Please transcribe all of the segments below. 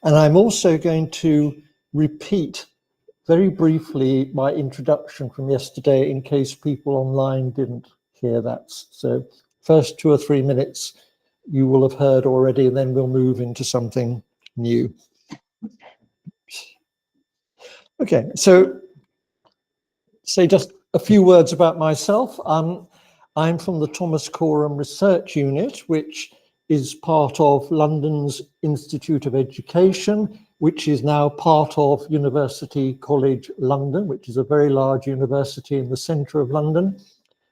And I'm also going to repeat very briefly my introduction from yesterday in case people online didn't hear that. So first 2 or 3 minutes you will have heard already, and then we'll move into something new. Okay, so say just a few words about myself. I'm from the Thomas Coram Research Unit, which is part of London's Institute of Education, which is now part of University College London, which is a very large university in the centre of London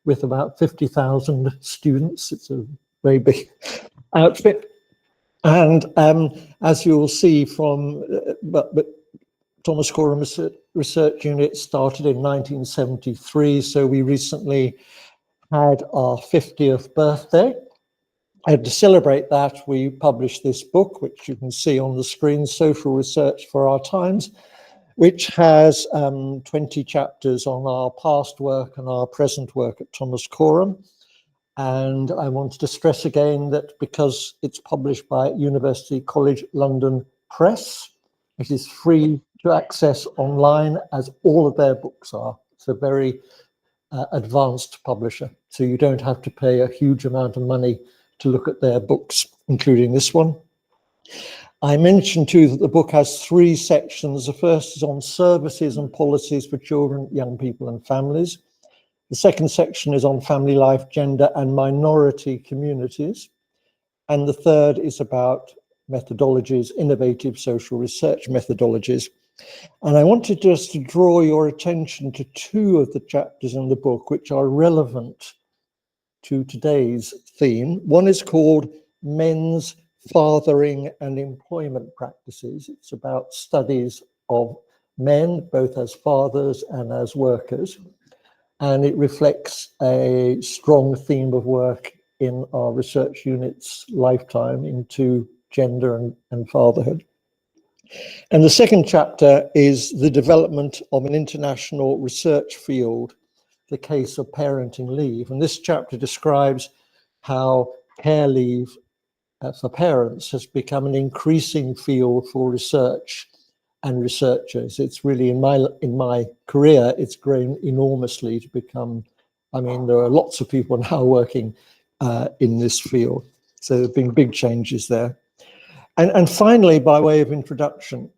with about 50,000 students. It's a very big outfit. And as you will see from, but Thomas Coram Research Unit started in 1973, so we recently had our 50th birthday. And to celebrate that, we published this book, which you can see on the screen, Social Research for Our Times, which has 20 chapters on our past work and our present work at Thomas Coram. And I wanted to stress again that because it's published by University College London Press, it is free to access online, as all of their books are. It's a very advanced publisher, so you don't have to pay a huge amount of money to look at their books, including this one. I mentioned too that the book has 3 sections. The first is on services and policies for children, young people and families. The second section is on family life, gender and minority communities. And the third is about methodologies, innovative social research methodologies. And I wanted just to draw your attention to 2 of the chapters in the book which are relevant to today's theme. One is called Men's Fathering and Employment Practices. It's about studies of men, both as fathers and as workers. And it reflects a strong theme of work in our research unit's lifetime into gender and fatherhood. And the second chapter is the development of an international research field, the case of parenting leave. And this chapter describes how care leave for parents has become an increasing field for research and researchers. It's really, in my career, it's grown enormously to become, I mean, there are lots of people now working in this field. So there have been big changes there. And finally, by way of introduction,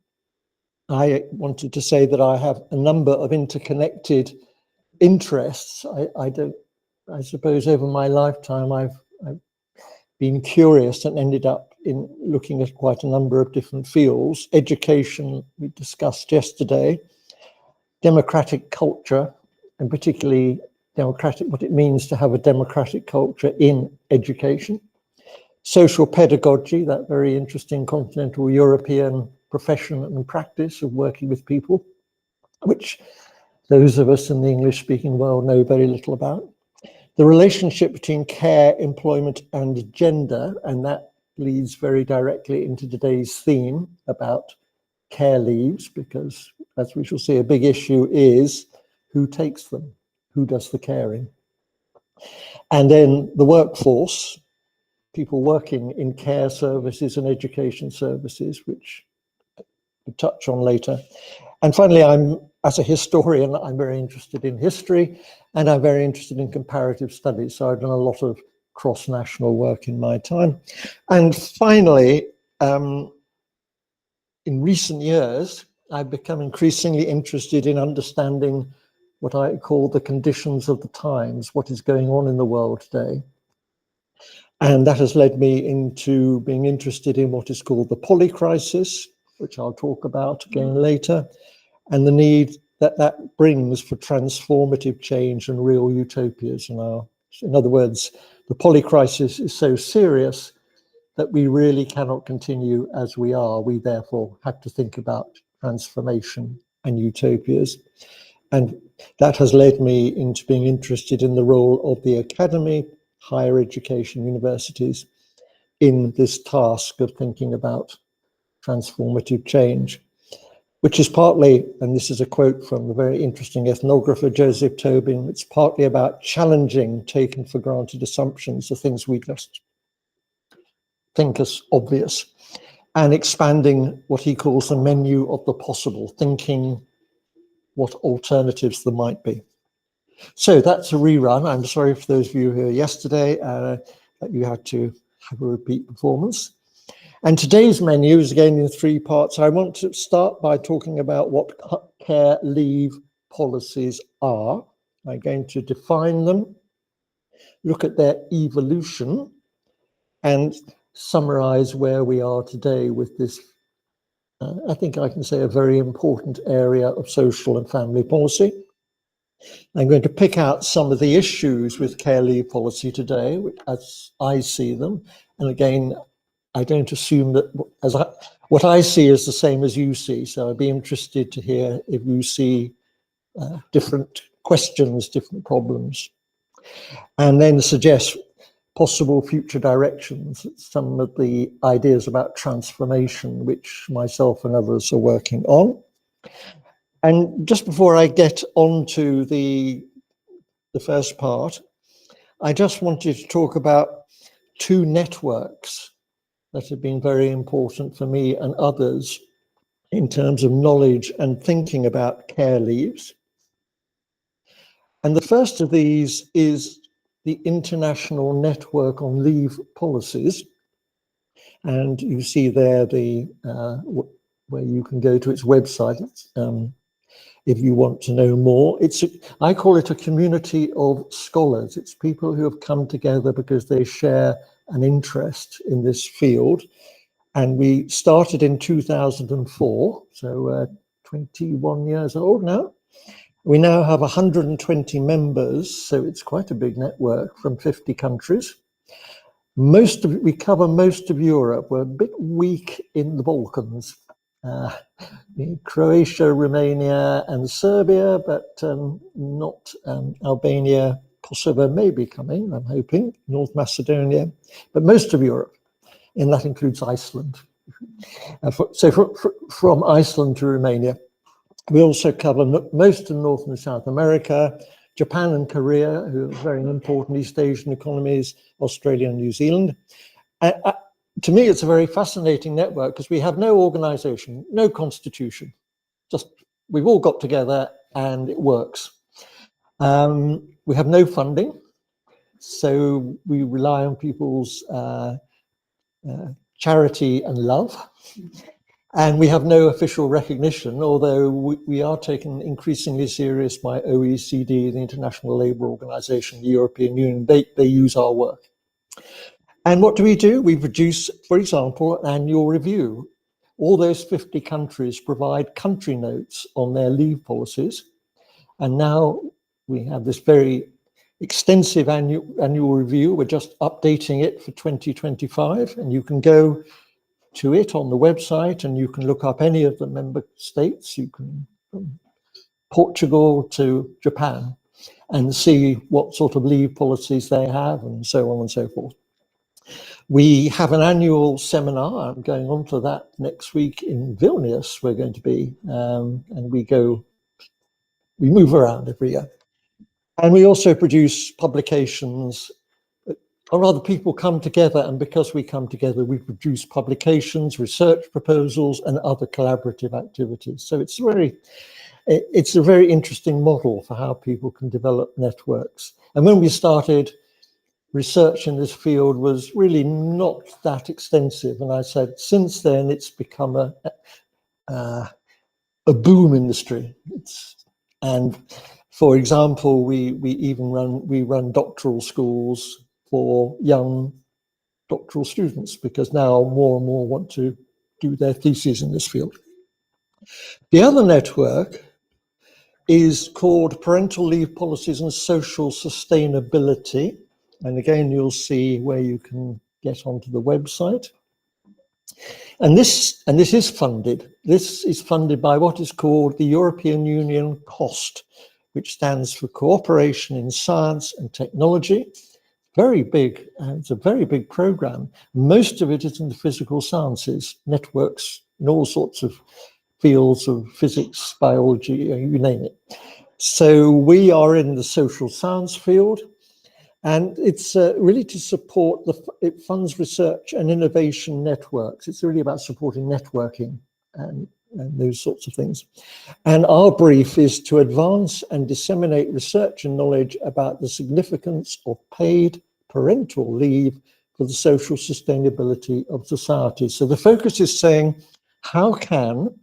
I wanted to say that I have a number of interconnected interests. I suppose over my lifetime, I've been curious and ended up in looking at quite a number of different fields. Education, we discussed yesterday, democratic culture, and particularly democratic, what it means to have a democratic culture in education. Social pedagogy, that very interesting continental European profession and practice of working with people, which those of us in the English-speaking world know very little about. The relationship between care, employment, and gender, and that leads very directly into today's theme about care leaves, because as we shall see, a big issue is who takes them, who does the caring. And then the workforce, people working in care services and education services, which we'll touch on later. And finally, as a historian, I'm very interested in history, and I'm very interested in comparative studies. So I've done a lot of cross-national work in my time. And finally, in recent years, I've become increasingly interested in understanding what I call the conditions of the times, what is going on in the world today. And that has led me into being interested in what is called the polycrisis, which I'll talk about again later, and the need that that brings for transformative change and real utopias in other words, the polycrisis is so serious that we really cannot continue as we are. We therefore have to think about transformation and utopias. And that has led me into being interested in the role of the academy, higher education, universities in this task of thinking about transformative change, which is partly, and this is a quote from the very interesting ethnographer Joseph Tobin, it's partly about challenging taken for granted assumptions, the things we just think as obvious. and expanding what he calls the menu of the possible, thinking what alternatives there might be. So that's a rerun. I'm sorry for those of you who were yesterday that you had to have a repeat performance. And today's menu is again in 3 parts. I want to start by talking about what care leave policies are. I'm going to define them, look at their evolution, and summarize where we are today with this, I think I can say, a very important area of social and family policy. I'm going to pick out some of the issues with care leave policy today, as I see them. And again, I don't assume that what I see is the same as you see. So I'd be interested to hear if you see different questions, different problems, and then suggest possible future directions, some of the ideas about transformation, which myself and others are working on. And just before I get on to the first part, I just wanted to talk about 2 networks that have been very important for me and others in terms of knowledge and thinking about care leaves. And the first of these is the International Network on Leave Policies. And you see there the where you can go to its website if you want to know more. I call it a community of scholars. It's people who have come together because they share an interest in this field. And we started in 2004, so 21 years old now. We now have 120 members, so it's quite a big network from 50 countries. We cover most of Europe. We're a bit weak in the Balkans, Croatia, Romania, and Serbia, but not Albania. Kosovo may be coming, I'm hoping, North Macedonia, but most of Europe, and that includes Iceland. So from Iceland to Romania. We also cover most of North and South America, Japan and Korea, who are very important East Asian economies, Australia and New Zealand. To me, it's a very fascinating network because we have no organization, no constitution, just we've all got together and it works. We have no funding, so we rely on people's charity and love. And we have no official recognition, although we are taken increasingly serious by OECD, the International Labour Organization, the European Union. They use our work. And what do? We produce, for example, an annual review. All those 50 countries provide country notes on their leave policies. And now we have this very extensive annual review. We're just updating it for 2025, and you can go to it on the website and you can look up any of the member states. You can from Portugal to Japan and see what sort of leave policies they have and so on and so forth. We have an annual seminar. I'm going on to that next week in Vilnius. We're going to be, and we move around every year. And we also produce publications, or rather people come together, and because we come together, we produce publications, research proposals, and other collaborative activities. So it's a very interesting model for how people can develop networks. And when we started, research in this field was really not that extensive. And I said, since then, it's become a boom industry. And for example, we run doctoral schools for young doctoral students, because now more and more want to do their theses in this field. The other network is called Parental Leave Policies and Social Sustainability. And again, you'll see where you can get onto the website. And this is funded. This is funded by what is called the European Union COST, which stands for Cooperation in Science and Technology. Very big, and it's a very big program. Most of it is in the physical sciences, networks in all sorts of fields of physics, biology, you name it. So we are in the social science field, And it's really to support, it funds research and innovation networks. It's really about supporting networking and those sorts of things. And our brief is to advance and disseminate research and knowledge about the significance of paid parental leave for the social sustainability of society. So the focus is saying, how can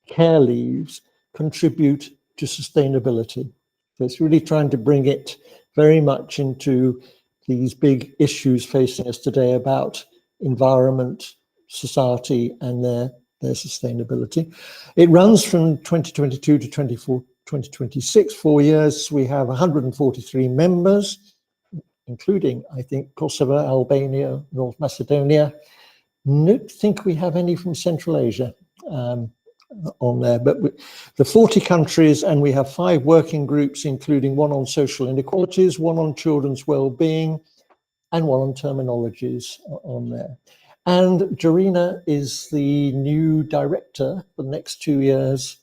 care leaves contribute to sustainability? So it's really trying to bring it very much into these big issues facing us today about environment, society, and their sustainability. It runs from 2022 to 2026, 4 years. We have 143 members, including, I think, Kosovo, Albania, North Macedonia. Don't think we have any from Central Asia on there, but the 40 countries, and we have 5 working groups, including one on social inequalities, one on children's well-being, and one on terminologies on there. And Jarina is the new director for the next 2 years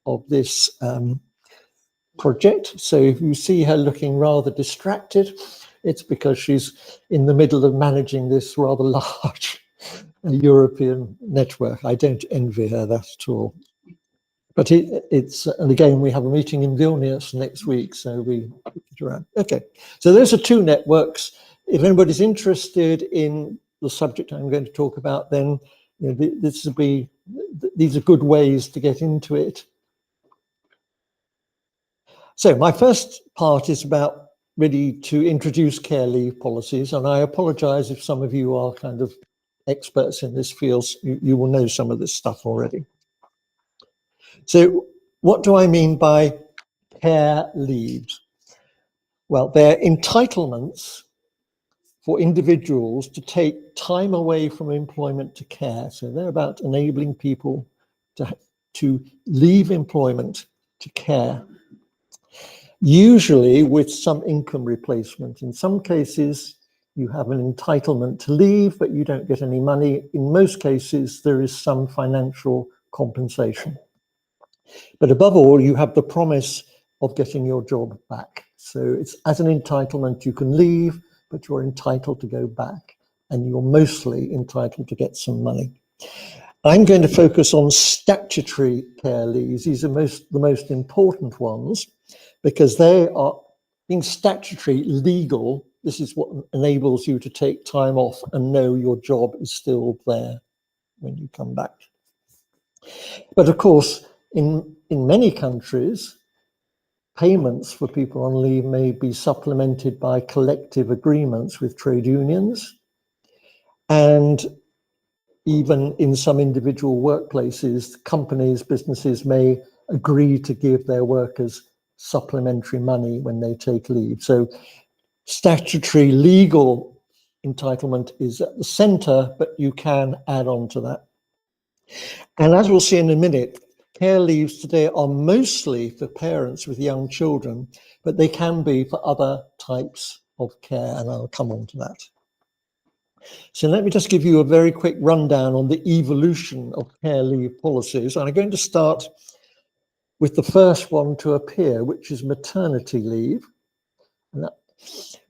of this project. So if you see her looking rather distracted, it's because she's in the middle of managing this rather large European network. I don't envy her that at all. But and again, we have a meeting in Vilnius next week, so we get around. Okay, so those are 2 networks. If anybody's interested in the subject I'm going to talk about, then these are good ways to get into it. So my first part is about really to introduce care leave policies, and I apologize if some of you are kind of experts in this field. You will know some of this stuff already. So what do I mean by care leaves? Well, they're entitlements for individuals to take time away from employment to care. So they're about enabling people to leave employment to care, usually with some income replacement. In some cases, you have an entitlement to leave, but you don't get any money. In most cases, there is some financial compensation. But above all, you have the promise of getting your job back. So it's as an entitlement, you can leave, but you're entitled to go back, and you're mostly entitled to get some money. I'm going to focus on statutory care leaves. These are the most important ones, because they are being statutory, legal. This is what enables you to take time off and know your job is still there when you come back. But of course, in many countries, payments for people on leave may be supplemented by collective agreements with trade unions. And even in some individual workplaces, companies, businesses may agree to give their workers supplementary money when they take leave. So statutory legal entitlement is at the center, but you can add on to that. And as we'll see in a minute, care leaves today are mostly for parents with young children, but they can be for other types of care, and I'll come on to that. So let me just give you a very quick rundown on the evolution of care leave policies. And I'm going to start with the first one to appear, which is maternity leave.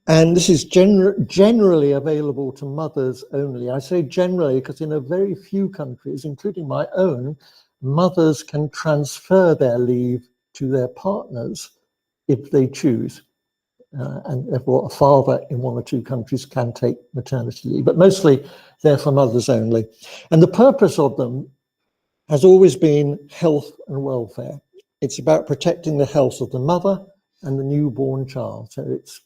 And this is generally available to mothers only. I say generally because in a very few countries, including my own, mothers can transfer their leave to their partners if they choose. And therefore a father in 1 or 2 countries can take maternity leave, but mostly they're for mothers only. And the purpose of them has always been health and welfare. It's about protecting the health of the mother and the newborn child. So it's,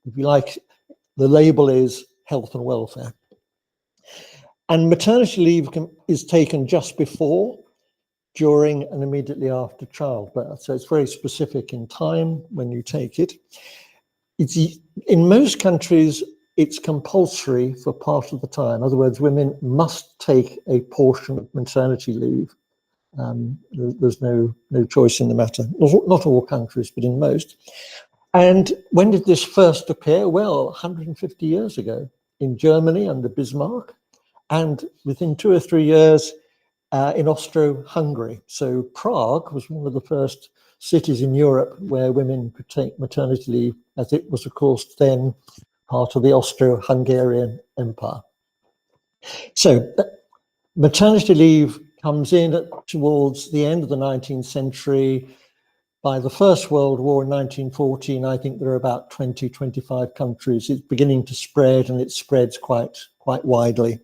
if you like, the label is health and welfare. And maternity leave is taken just before, during, and immediately after childbirth. So it's very specific in time when you take it. In most countries, it's compulsory for part of the time. In other words, women must take a portion of maternity leave. There's no choice in the matter. Not all countries, but in most. And when did this first appear? Well, 150 years ago in Germany under Bismarck, and within 2 or 3 years in Austro-Hungary. So Prague was one of the first cities in Europe where women could take maternity leave, as it was, of course, then part of the Austro-Hungarian Empire. So maternity leave comes in towards the end of the 19th century. By the First World War in 1914, I think there are about 20, 25 countries. It's beginning to spread, and it spreads quite widely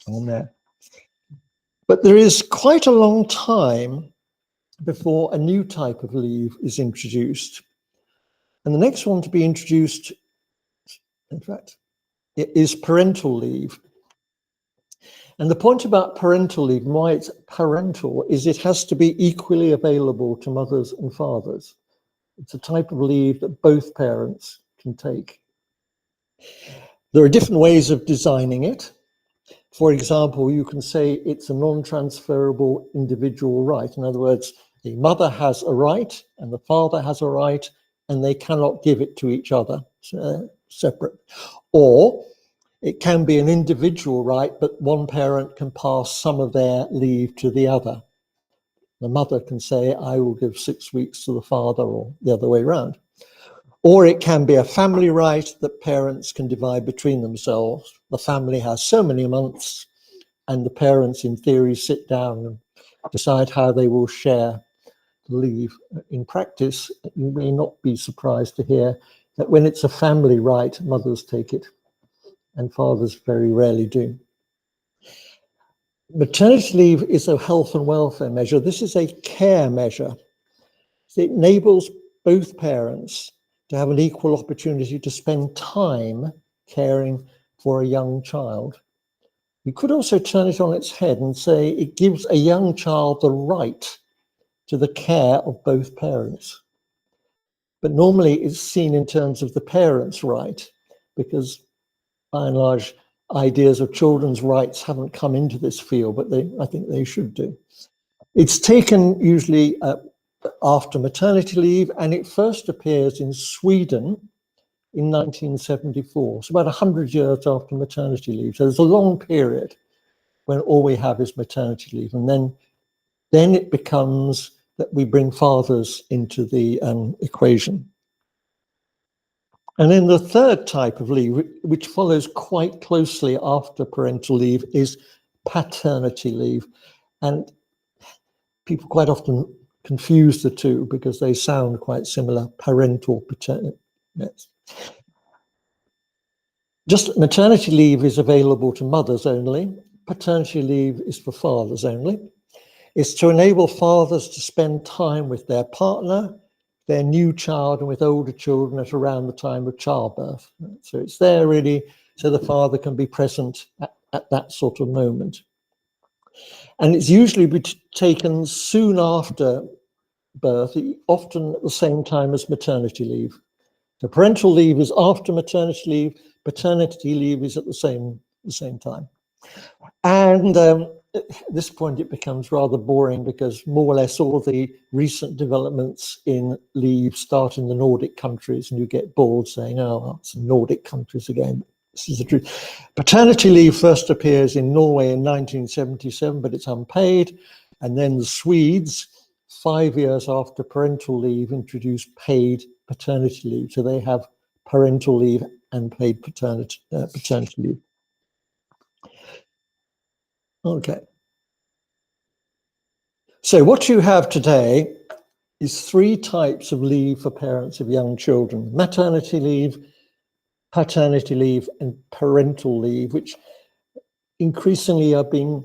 on there. But there is quite a long time before a new type of leave is introduced. And the next one to be introduced, in fact, is parental leave. And the point about parental leave, and why it's parental, is it has to be equally available to mothers and fathers. It's a type of leave that both parents can take. There are different ways of designing it. For example, you can say it's a non-transferable individual right. In other words, the mother has a right and the father has a right, and they cannot give it to each other, separate. Or it can be an individual right, but one parent can pass some of their leave to the other. The mother can say, I will give 6 weeks to the father, or the other way around. Or it can be a family right that parents can divide between themselves. The family has so many months, and the parents, in theory, sit down and decide how they will share the leave. In practice, you may not be surprised to hear that when it's a family right, mothers take it, and fathers very rarely do. Maternity leave is a health and welfare measure. This is a care measure. It enables both parents to have an equal opportunity to spend time caring for a young child. You could also turn it on its head and say it gives a young child the right to the care of both parents. But normally it's seen in terms of the parents' right, because by and large, ideas of children's rights haven't come into this field, but I think they should do. It's taken usually after maternity leave, and it first appears in Sweden in 1974, so about 100 years after maternity leave. So there's a long period when all we have is maternity leave, and then it becomes that we bring fathers into the equation. And then the third type of leave, which follows quite closely after parental leave, is paternity leave. And people quite often confuse the two because they sound quite similar, parental, paternal. Yes. Just maternity leave is available to mothers only. Paternity leave is for fathers only. It's to enable fathers to spend time with their partner, their new child, and with older children at around the time of childbirth. So it's there really so the father can be present at that sort of moment. And it's usually taken soon after birth, often at the same time as maternity leave. So parental leave is after maternity leave, paternity leave is at the same time. And at this point, it becomes rather boring because more or less all the recent developments in leave start in the Nordic countries, and you get bored saying, oh, it's Nordic countries again. This is the truth. Paternity leave first appears in Norway in 1977, but it's unpaid. And then the Swedes, 5 years after parental leave, introduced paid paternity leave. So they have parental leave and paid paternity leave. Okay. So what you have today is 3 types of leave for parents of young children: maternity leave, paternity leave, and parental leave, which increasingly are being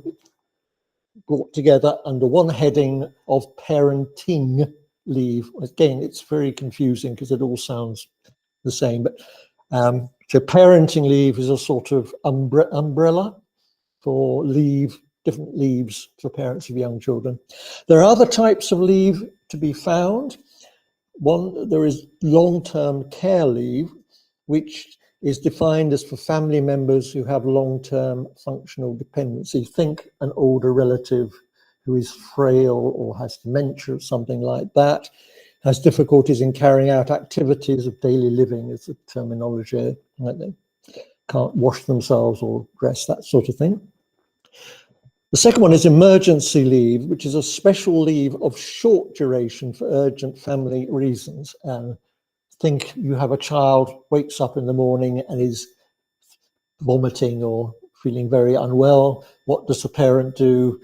brought together under one heading of parenting leave. Again, it's very confusing because it all sounds the same, but so parenting leave is a sort of umbrella for leave, different leaves for parents of young children. There are other types of leave to be found. One, there is long-term care leave, which is defined as for family members who have long-term functional dependency. Think an older relative who is frail or has dementia or something like that, has difficulties in carrying out activities of daily living, is the terminology, like they can't wash themselves or dress, that sort of thing. The second one is emergency leave, which is a special leave of short duration for urgent family reasons. Think you have a child wakes up in the morning and is vomiting or feeling very unwell. What does the parent do?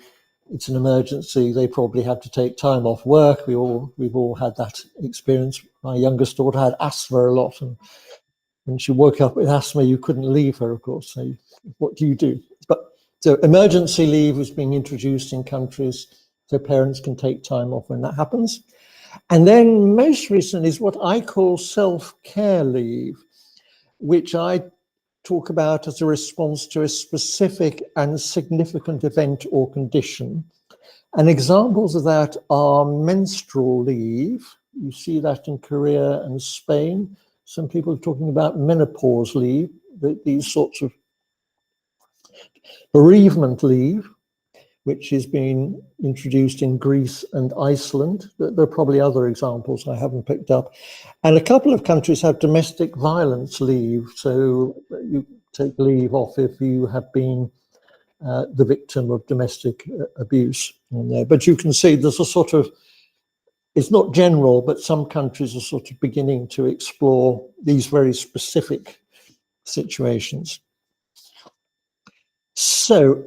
It's an emergency. They probably have to take time off work. We've all had that experience. My youngest daughter had asthma a lot, and when she woke up with asthma, you couldn't leave her, of course. So what do you do? So emergency leave is being introduced in countries so parents can take time off when that happens. And then most recent is what I call self-care leave, which I talk about as a response to a specific and significant event or condition. And examples of that are menstrual leave. You see that in Korea and Spain. Some people are talking about menopause leave, these sorts of bereavement leave, which is being introduced in Greece and Iceland. There are probably other examples I haven't picked up. And a couple of countries have domestic violence leave. So you take leave off if you have been the victim of domestic abuse on there. But you can see there's a sort of, it's not general, but some countries are sort of beginning to explore these very specific situations. So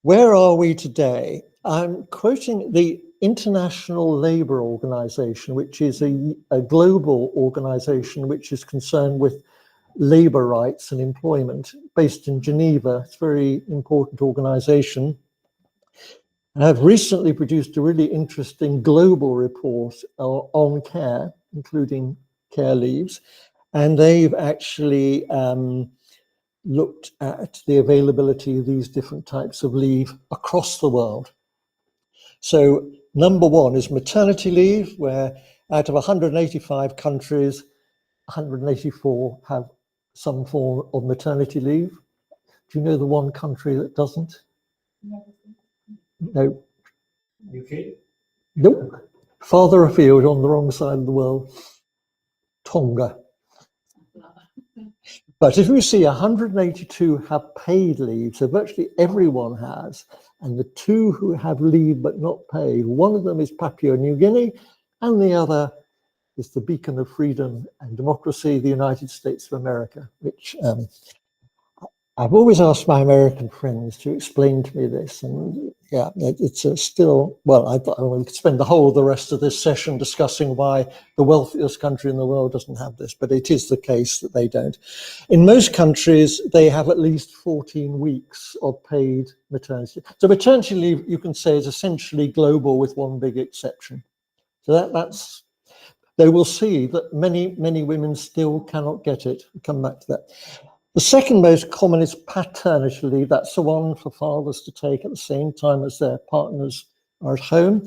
where are we today? I'm quoting the International Labour Organization, which is a global organization which is concerned with labour rights and employment, based in Geneva. It's a very important organization. I have recently produced a really interesting global report on care, including care leaves, and they've actually looked at the availability of these different types of leave across the world. So number one is maternity leave, where out of 185 countries, 184 have some form of maternity leave. Do you know the one country that doesn't? No. UK? Nope. Farther afield on the wrong side of the world. Tonga. But if you see 182 have paid leave, so virtually everyone has, and the two who have leave but not paid, one of them is Papua New Guinea, and the other is the beacon of freedom and democracy, the United States of America, which I've always asked my American friends to explain to me this, and yeah, it's still, well, I could spend the whole of the rest of this session discussing why the wealthiest country in the world doesn't have this, but it is the case that they don't. In most countries, they have at least 14 weeks of paid maternity. So maternity leave, you can say, is essentially global with one big exception. So that's, they will see that many women still cannot get it. We'll come back to that. The second most common is paternity leave. That's the one for fathers to take at the same time as their partners are at home.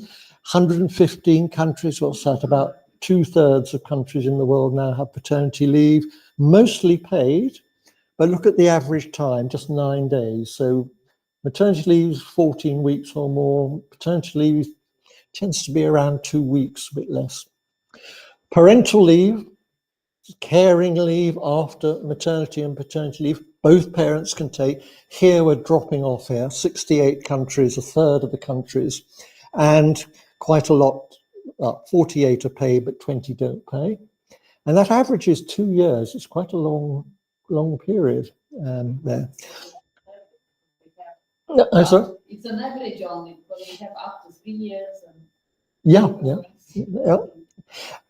115 countries, what's that? About 2/3 of countries in the world now have paternity leave, mostly paid, but look at the average time, just 9 days. So maternity leave is 14 weeks or more. Paternity leave tends to be around 2 weeks, a bit less. Parental leave, caring leave after maternity and paternity leave, both parents can take. Here we're dropping off here, 68 countries, 1/3 of the countries, and quite a lot, 48 are paid, but 20 don't pay. And that averages 2 years. It's quite a long period there. Sorry? It's an average only, but we have up to 3 years. And Yeah.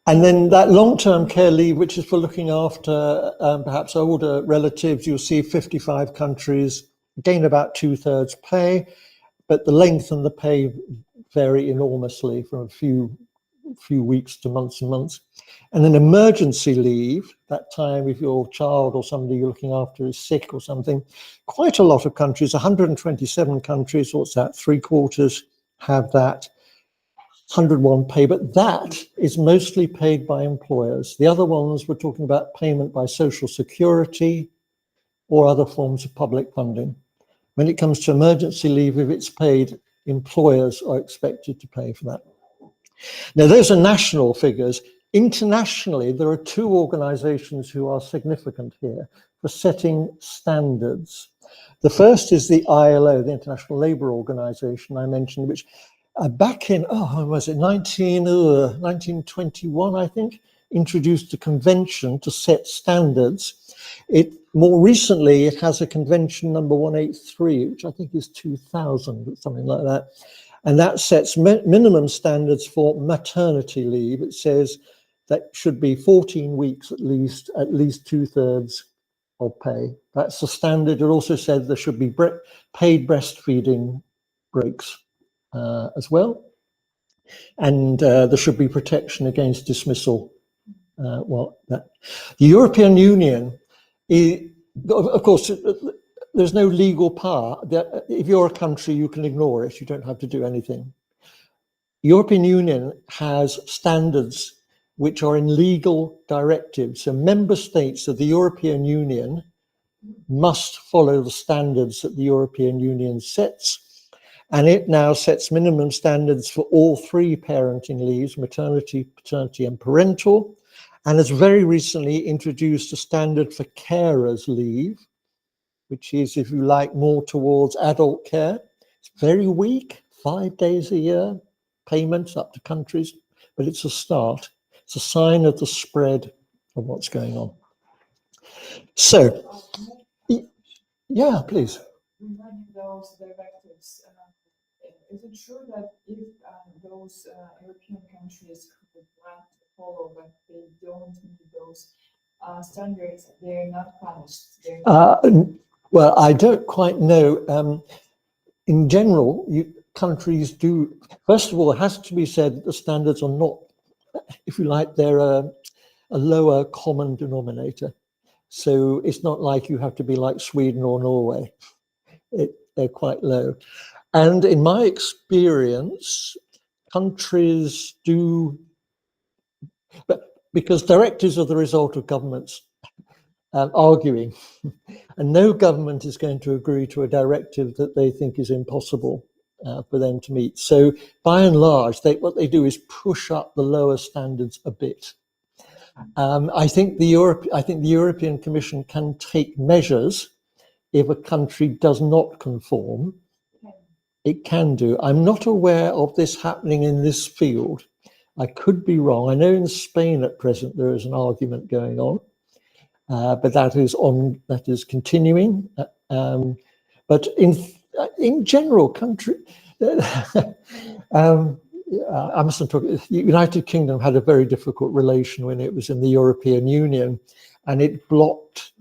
And then that long-term care leave, which is for looking after perhaps older relatives, you'll see 55 countries, again about 2/3 pay, but the length and the pay vary enormously from a few weeks to months and months. And then emergency leave, that time if your child or somebody you're looking after is sick or something, quite a lot of countries, 127 countries, what's that, 3/4 have that. 101 pay, but that is mostly paid by employers. The other ones, we're talking about payment by Social Security or other forms of public funding. When it comes to emergency leave, if it's paid, employers are expected to pay for that. Now, those are national figures. Internationally, there are two organizations who are significant here for setting standards. The first is the ILO, the International Labour Organization I mentioned, which back in, when was it, 1921, I think, introduced a convention to set standards. More recently, it has a convention number 183, which I think is 2000, something like that. And that sets minimum standards for maternity leave. It says that should be 14 weeks at least 2/3 of pay. That's the standard. It also said there should be paid breastfeeding breaks as well. And there should be protection against dismissal. The European Union, of course, there's no legal power. If you're a country, you can ignore it. You don't have to do anything. European Union has standards which are in legal directives. So member states of the European Union must follow the standards that the European Union sets. And it now sets minimum standards for all three parenting leaves, maternity, paternity, and parental, and has very recently introduced a standard for carers leave, which is, if you like, more towards adult care. It's very weak, 5 days a year, payments up to countries, but it's a start. It's a sign of the spread of what's going on. So, yeah, please. Regarding those directives, is it true that if those European countries who want to follow, but they don't meet those standards, they're not punished? Well, I don't quite know. In general, countries do. First of all, it has to be said that the standards are not, if you like, they're a lower common denominator. So it's not like you have to be like Sweden or Norway. They're quite low. And in my experience, countries do, but because directives are the result of governments arguing, and no government is going to agree to a directive that they think is impossible for them to meet. So by and large, what they do is push up the lower standards a bit. I think the European Commission can take measures if a country does not conform. It can do. I'm not aware of this happening in this field. I could be wrong. I know in Spain at present there is an argument going on, but that is continuing. But in general, I mustn't talk. The United Kingdom had a very difficult relation when it was in the European Union, and it blocked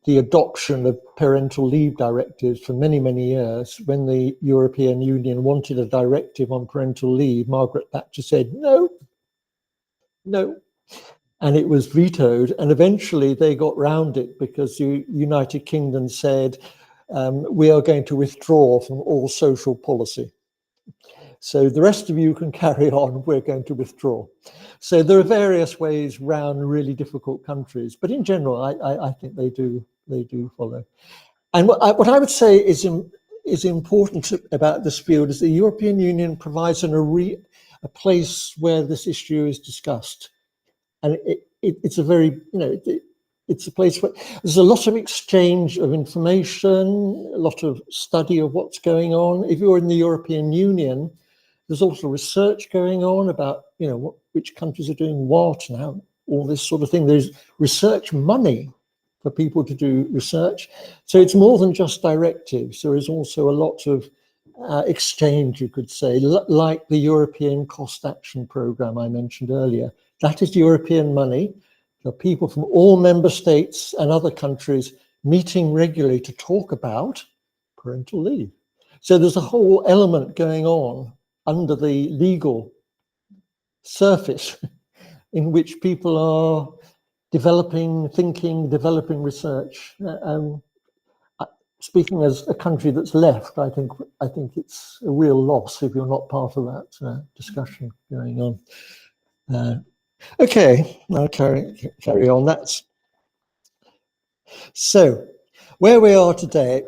the adoption of parental leave directives for many, many years. When the European Union wanted a directive on parental leave, Margaret Thatcher said, no, and it was vetoed. And eventually they got round it because the United Kingdom said, we are going to withdraw from all social policy. So the rest of you can carry on, we're going to withdraw. So there are various ways round really difficult countries, but in general, I think they do follow. And what I would say is important about this field is the European Union provides a place where this issue is discussed. And it's a very, it's a place where there's a lot of exchange of information, a lot of study of what's going on. If you're in the European Union, there's also research going on about, which countries are doing what now, all this sort of thing. There's research money for people to do research. So it's more than just directives. There is also a lot of exchange, you could say, like the European Cost Action Programme I mentioned earlier. That is European money. There are people from all member states and other countries meeting regularly to talk about parental leave. So there's a whole element going on under the legal surface in which people are developing thinking, developing research. Speaking as a country that's left, I think it's a real loss if you're not part of that discussion going on. Okay, I'll carry on. So where we are today.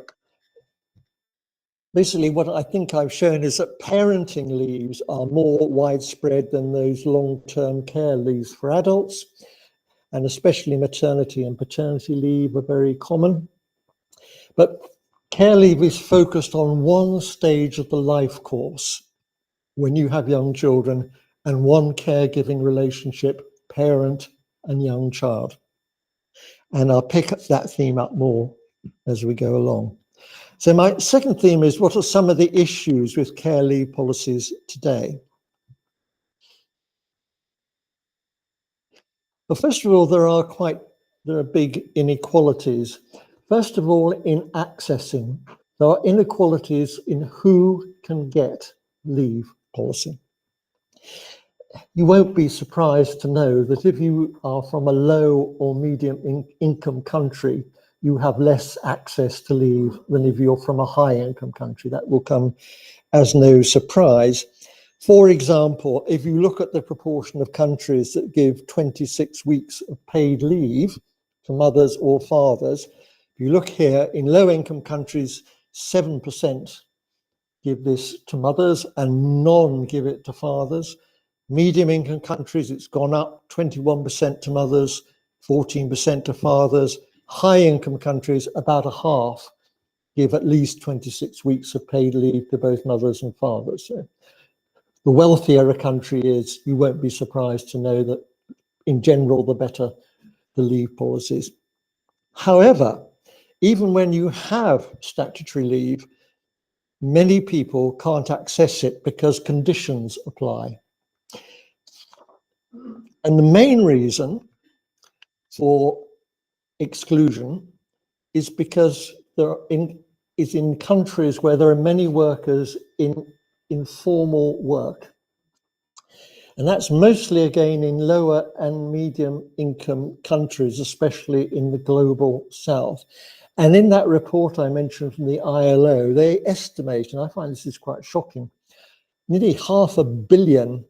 basically what I think I've shown is that parenting leaves are more widespread than those long-term care leaves for adults, and especially maternity and paternity leave are very common. But care leave is focused on one stage of the life course when you have young children, and one caregiving relationship, parent and young child. And I'll pick that theme up more as we go along. So my second theme is, what are some of the issues with care leave policies today? Well, first of all, there are big inequalities. First of all, in accessing, there are inequalities in who can get leave policy. You won't be surprised to know that if you are from a low or medium income country, you have less access to leave than if you're from a high income country. That will come as no surprise. For example, if you look at the proportion of countries that give 26 weeks of paid leave to mothers or fathers, if you look here, in low income countries, 7% give this to mothers and none give it to fathers. Medium income countries, it's gone up 21% to mothers, 14% to fathers. High income countries, about a half give at least 26 weeks of paid leave to both mothers and fathers. So the wealthier a country is, you won't be surprised to know that in general, the better the leave policies. However, even when you have statutory leave, many people can't access it because conditions apply. And the main reason for exclusion is because in countries where there are many workers in informal work. And that's mostly again in lower and medium income countries, especially in the global south. And in that report I mentioned from the ILO, they estimate, and I find this is quite shocking, nearly 500 million,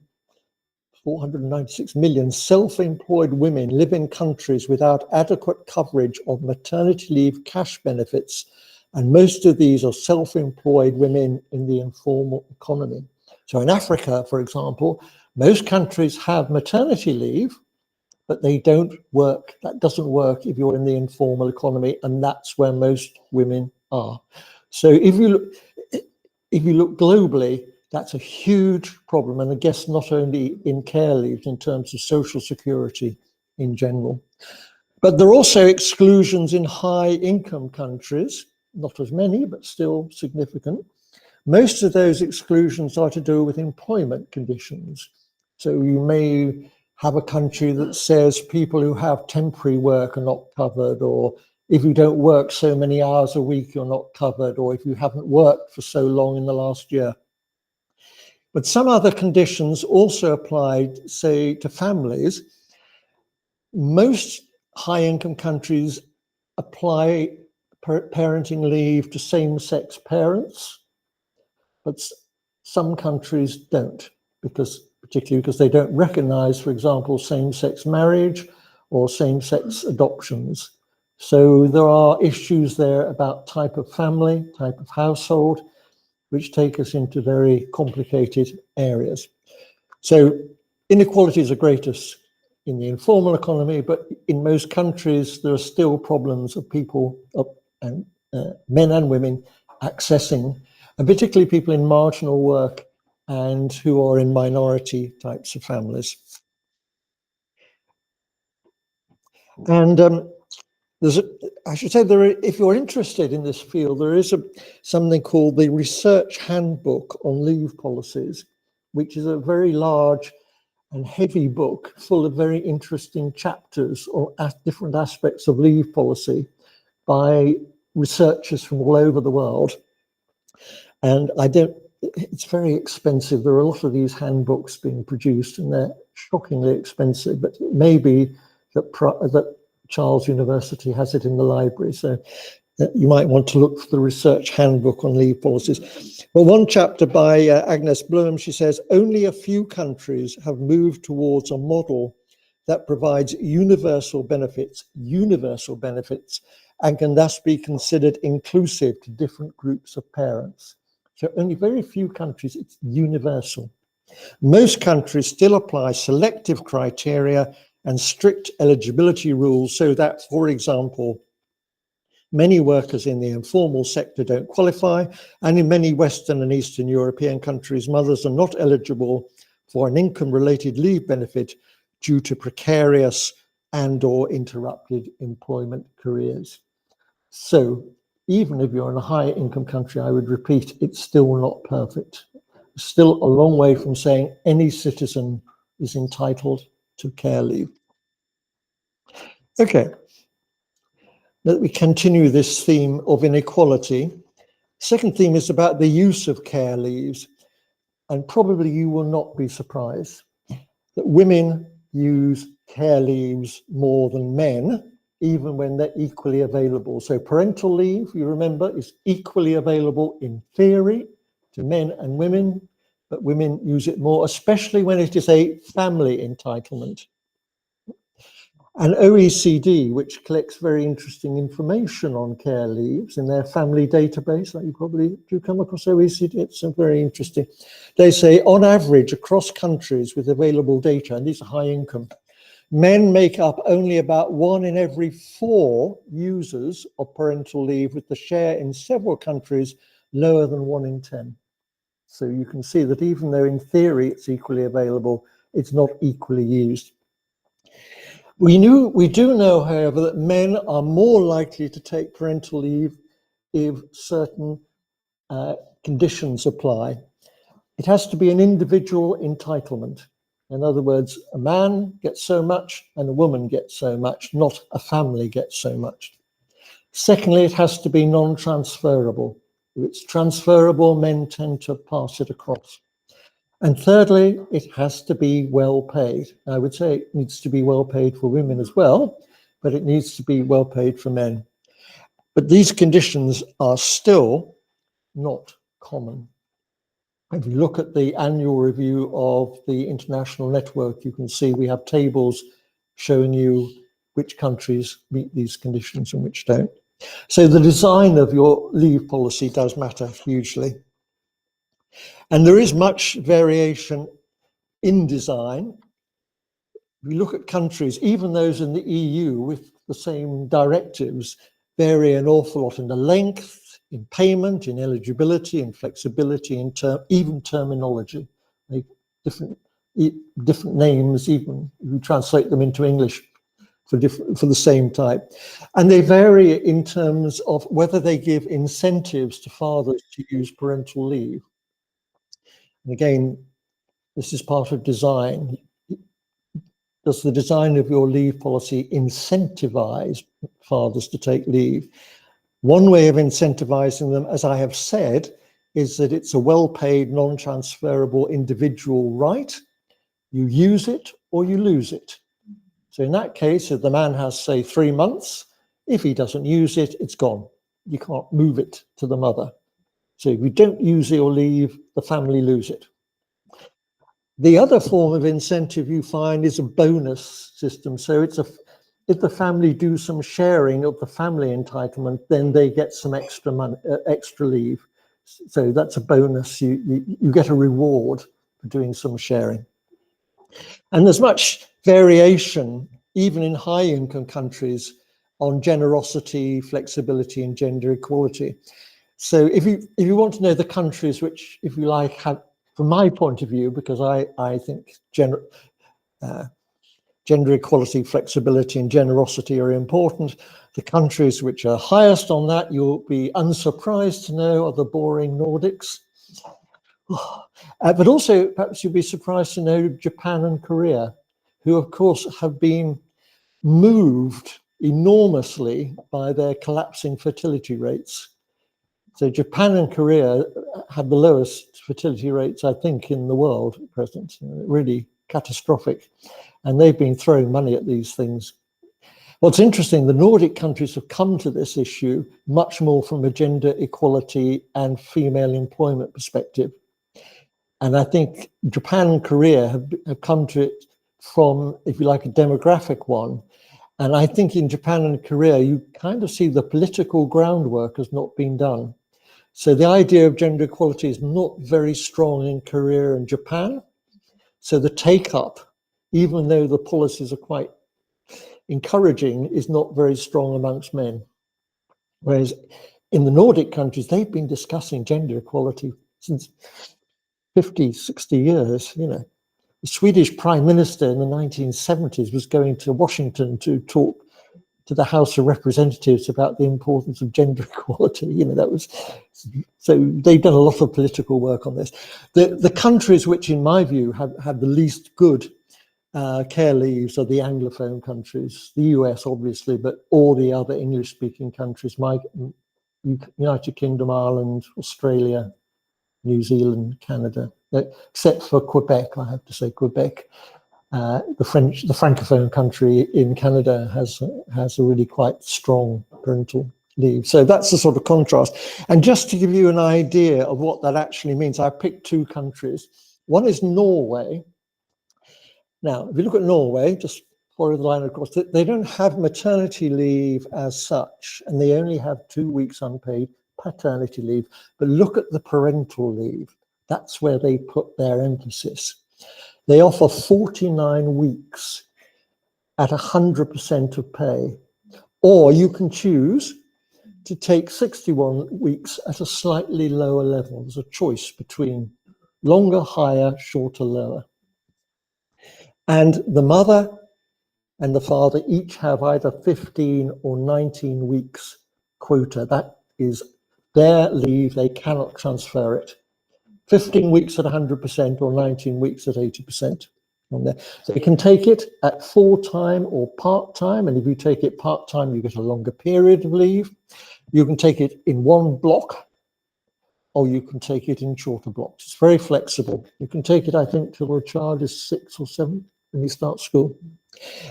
496 million self-employed women live in countries without adequate coverage of maternity leave cash benefits. And most of these are self-employed women in the informal economy. So in Africa, for example, most countries have maternity leave, but they don't work. That doesn't work if you're in the informal economy, and that's where most women are. So if you look globally, that's a huge problem, and I guess not only in care leave, in terms of social security in general. But there are also exclusions in high income countries, not as many, but still significant. Most of those exclusions are to do with employment conditions. So you may have a country that says people who have temporary work are not covered, or if you don't work so many hours a week, you're not covered, or if you haven't worked for so long in the last year. But some other conditions also applied, say, to families. Most high-income countries apply parenting leave to same-sex parents, but some countries don't, particularly because they don't recognize, for example, same-sex marriage or same-sex adoptions. So there are issues there about type of family, type of household, which take us into very complicated areas. So inequalities are greatest in the informal economy, but in most countries, there are still problems of people, men and women, accessing, and particularly people in marginal work and who are in minority types of families. And I should say, if you're interested in this field, there is something called the Research Handbook on Leave Policies, which is a very large and heavy book full of very interesting chapters on different aspects of leave policy by researchers from all over the world. And it's very expensive. There are a lot of these handbooks being produced and they're shockingly expensive, but it may be that Charles University has it in the library. So you might want to look for the Research Handbook on Leave Policies. Well, one chapter by Agnes Bloom, she says, only a few countries have moved towards a model that provides universal benefits, and can thus be considered inclusive to different groups of parents. So only very few countries, it's universal. Most countries still apply selective criteria and strict eligibility rules so that, for example, many workers in the informal sector don't qualify, and in many Western and Eastern European countries, mothers are not eligible for an income-related leave benefit due to precarious and/or interrupted employment careers. So even if you're in a high-income country, I would repeat, it's still not perfect. Still a long way from saying any citizen is entitled to care leave. Okay, let me continue this theme of inequality. Second theme is about the use of care leaves, and probably you will not be surprised that women use care leaves more than men, even when they're equally available. So parental leave, you remember, is equally available in theory to men and women, but women use it more, especially when it is a family entitlement. And OECD, which collects very interesting information on care leaves in their family database, like you probably do come across OECD, it's very interesting. They say on average across countries with available data, and these are high income, men make up only about 1 in every 4 users of parental leave, with the share in several countries lower than 1 in 10. So you can see that even though in theory it's equally available, it's not equally used. We do know, however, that men are more likely to take parental leave if certain conditions apply. It has to be an individual entitlement. In other words, a man gets so much and a woman gets so much, not a family gets so much. Secondly, it has to be non-transferable. If it's transferable, men tend to pass it across. And thirdly, it has to be well paid. I would say it needs to be well paid for women as well, but it needs to be well paid for men. But these conditions are still not common. If you look at the annual review of the international network, you can see we have tables showing you which countries meet these conditions and which don't. So the design of your leave policy does matter hugely. And there is much variation in design. We look at countries, even those in the EU with the same directives, vary an awful lot in the length, in payment, in eligibility, in flexibility, in even terminology. Different names, even if you translate them into English for the same type. And they vary in terms of whether they give incentives to fathers to use parental leave. And again, this is part of design. Does the design of your leave policy incentivize fathers to take leave? One way of incentivizing them, as I have said, is that it's a well-paid, non-transferable individual right. You use it or you lose it. So in that case, if the man has, say, 3 months, if he doesn't use it, it's gone. You can't move it to the mother. So if you don't use your leave, the family lose it. The other form of incentive you find is a bonus system. So it's if the family do some sharing of the family entitlement, then they get some extra money, extra leave. So that's a bonus. You get a reward for doing some sharing. And there's much variation, even in high-income countries, on generosity, flexibility, and gender equality. So if you want to know the countries which, if you like, have, from my point of view, because I think gender equality, flexibility, and generosity are important, the countries which are highest on that, you'll be unsurprised to know, are the boring Nordics. But also, perhaps you'll be surprised to know Japan and Korea, who, of course, have been moved enormously by their collapsing fertility rates. So Japan and Korea have the lowest fertility rates, I think, in the world at present, really catastrophic. And they've been throwing money at these things. What's interesting, the Nordic countries have come to this issue much more from a gender equality and female employment perspective. And I think Japan and Korea have come to it from, if you like, a demographic one. And I think in Japan and Korea, you kind of see the political groundwork has not been done. So the idea of gender equality is not very strong in Korea and Japan. So the take-up, even though the policies are quite encouraging, is not very strong amongst men. Whereas in the Nordic countries, they've been discussing gender equality since 50, 60 years, you know. The Swedish Prime Minister in the 1970s was going to Washington to talk to the House of Representatives about the importance of gender equality. You know, that was, so they've done a lot of political work on this. The countries which, in my view, have the least good care leaves are the Anglophone countries, the US, obviously, but all the other English-speaking countries, United Kingdom, Ireland, Australia, New Zealand, Canada, except for Quebec, I have to say, Quebec. The Francophone country in Canada has a really quite strong parental leave. So that's the sort of contrast. And just to give you an idea of what that actually means, I picked two countries. One is Norway. Now, if you look at Norway, just follow the line across, they don't have maternity leave as such, and they only have 2 weeks unpaid paternity leave. But look at the parental leave. That's where they put their emphasis. They offer 49 weeks at 100% of pay, or you can choose to take 61 weeks at a slightly lower level. There's a choice between longer, higher, shorter, lower. And the mother and the father each have either 15 or 19 weeks quota. That is their leave, they cannot transfer it. 15 weeks at 100% or 19 weeks at 80% on there. So you can take it at full-time or part-time, and if you take it part-time, you get a longer period of leave. You can take it in one block, or you can take it in shorter blocks. It's very flexible. You can take it, I think, till a child is 6 or 7 when you start school.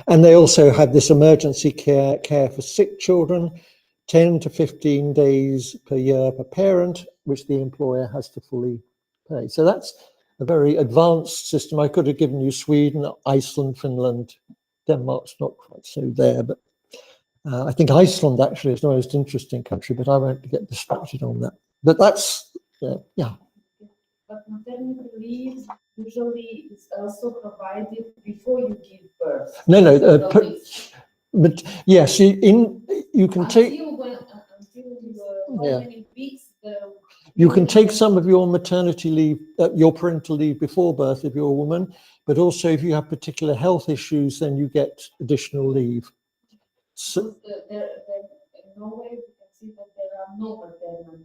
And they also have this emergency care for sick children, 10 to 15 days per year per parent, which the employer has to fully pay. So that's a very advanced system. I could have given you Sweden, Iceland, Finland. Denmark's not quite so there, but I think Iceland actually is the most interesting country, but I won't get distracted on that. But that's, yeah. But maternity leave usually is also provided before you give birth. No, but yes, you can take. How many weeks? You can take some of your maternity leave, your parental leave before birth if you're a woman, but also if you have particular health issues, then you get additional leave. So, in Norway, you can see that there are no maternity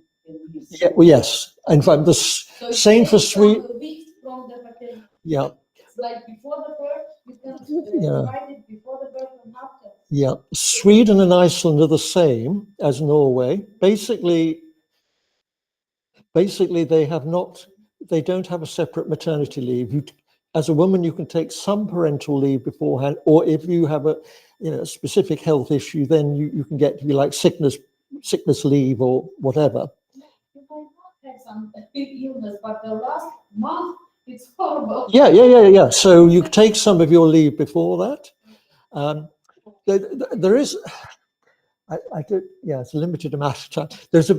leaves. yeah, well, yes. In fact, the same for Sweden. Yeah. It's like before the birth, you can provide it before the birth and after. Yeah, Sweden and Iceland are the same as Norway. Basically they don't have a separate maternity leave. As a woman, you can take some parental leave beforehand, or if you have a specific health issue, then you can get, if you like, sickness leave or whatever. You might not have some illness, but the last month it's horrible. Yeah. So you take some of your leave before that. There is. It's a limited amount of time. There's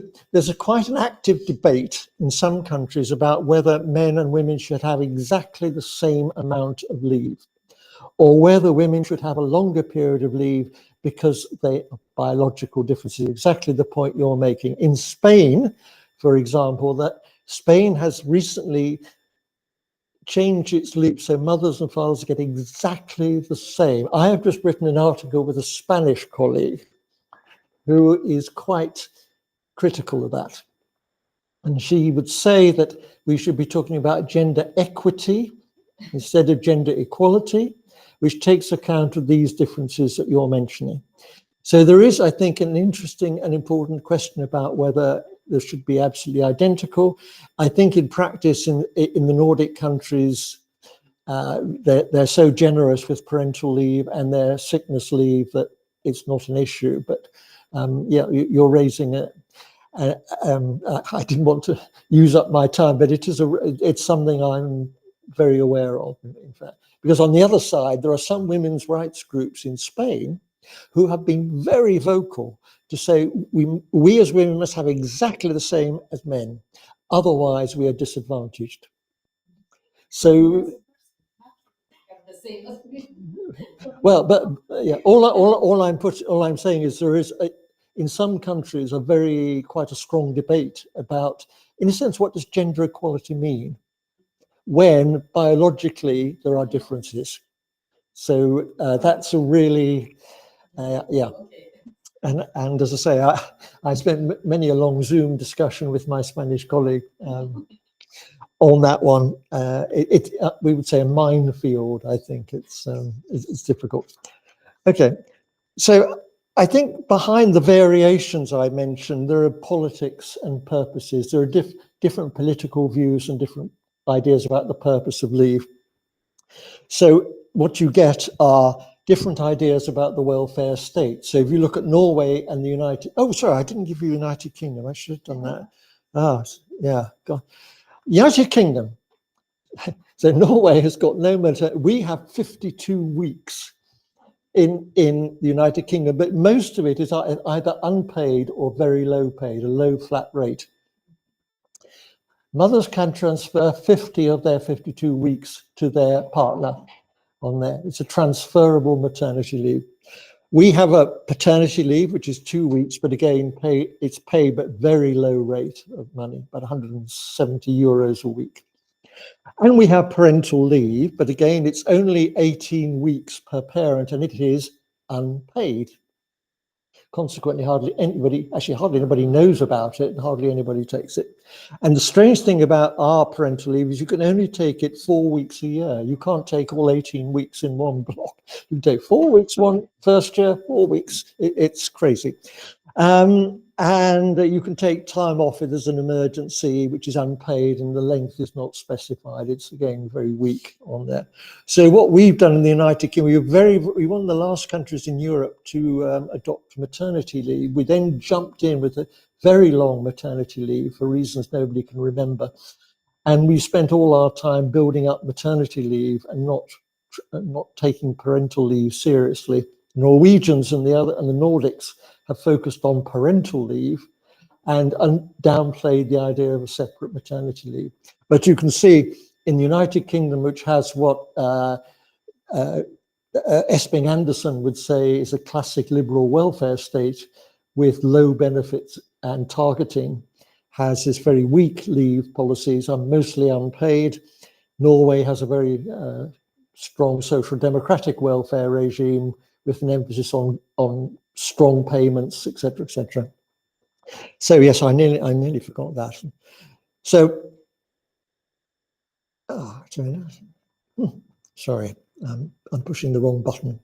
a quite an active debate in some countries about whether men and women should have exactly the same amount of leave, or whether women should have a longer period of leave because they are biological differences. Exactly the point you're making. In Spain, for example, that Spain has recently changed its leave so mothers and fathers get exactly the same. I have just written an article with a Spanish colleague who is quite critical of that. And she would say that we should be talking about gender equity instead of gender equality, which takes account of these differences that you're mentioning. So there is, I think, an interesting and important question about whether there should be absolutely identical. I think in practice in the Nordic countries, they're so generous with parental leave and their sickness leave that it's not an issue. But you're raising it. I didn't want to use up my time, but it's something I'm very aware of, in fact. Because on the other side, there are some women's rights groups in Spain who have been very vocal to say we as women must have exactly the same as men, otherwise we are disadvantaged. So, well, but yeah, all I'm saying is there is in some countries quite a strong debate about, in a sense, what does gender equality mean when biologically there are differences. So that's a really yeah. And as I say, I spent many a long Zoom discussion with my Spanish colleague on that one. We would say a minefield. I think it's difficult. Okay, so I think behind the variations I mentioned, there are politics and purposes. There are different political views and different ideas about the purpose of leave. So what you get are different ideas about the welfare state. So if you look at Norway and the I didn't give you United Kingdom. I should have done that. Ah, yeah, God. United Kingdom. So Norway has got no maternity. We have 52 weeks in the United Kingdom, but most of it is either unpaid or very low paid, a low flat rate. Mothers can transfer 50 of their 52 weeks to their partner on there. It's a transferable maternity leave. We have a paternity leave, which is 2 weeks, but again, it's paid but very low rate of money, about 170 euros a week. And we have parental leave, but again, it's only 18 weeks per parent, and it is unpaid. Consequently, hardly anybody knows about it, and hardly anybody takes it. And the strange thing about our parental leave is you can only take it 4 weeks a year. You can't take all 18 weeks in one block. You can take 4 weeks first year, 4 weeks. It's crazy. And you can take time off if there's an emergency, which is unpaid, and the length is not specified. It's again very weak on there. So what we've done in the United Kingdom, we're one of the last countries in Europe to adopt maternity leave. We then jumped in with a very long maternity leave for reasons nobody can remember, and we spent all our time building up maternity leave and not taking parental leave seriously. Norwegians and the Nordics have focused on parental leave and downplayed the idea of a separate maternity leave. But you can see in the United Kingdom, which has what Esping Anderson would say is a classic liberal welfare state with low benefits and targeting, has this very weak leave policies, are mostly unpaid. Norway has a very strong social democratic welfare regime with an emphasis on strong payments, etc., etc. So yes, I nearly forgot that. So, sorry, I'm pushing the wrong button.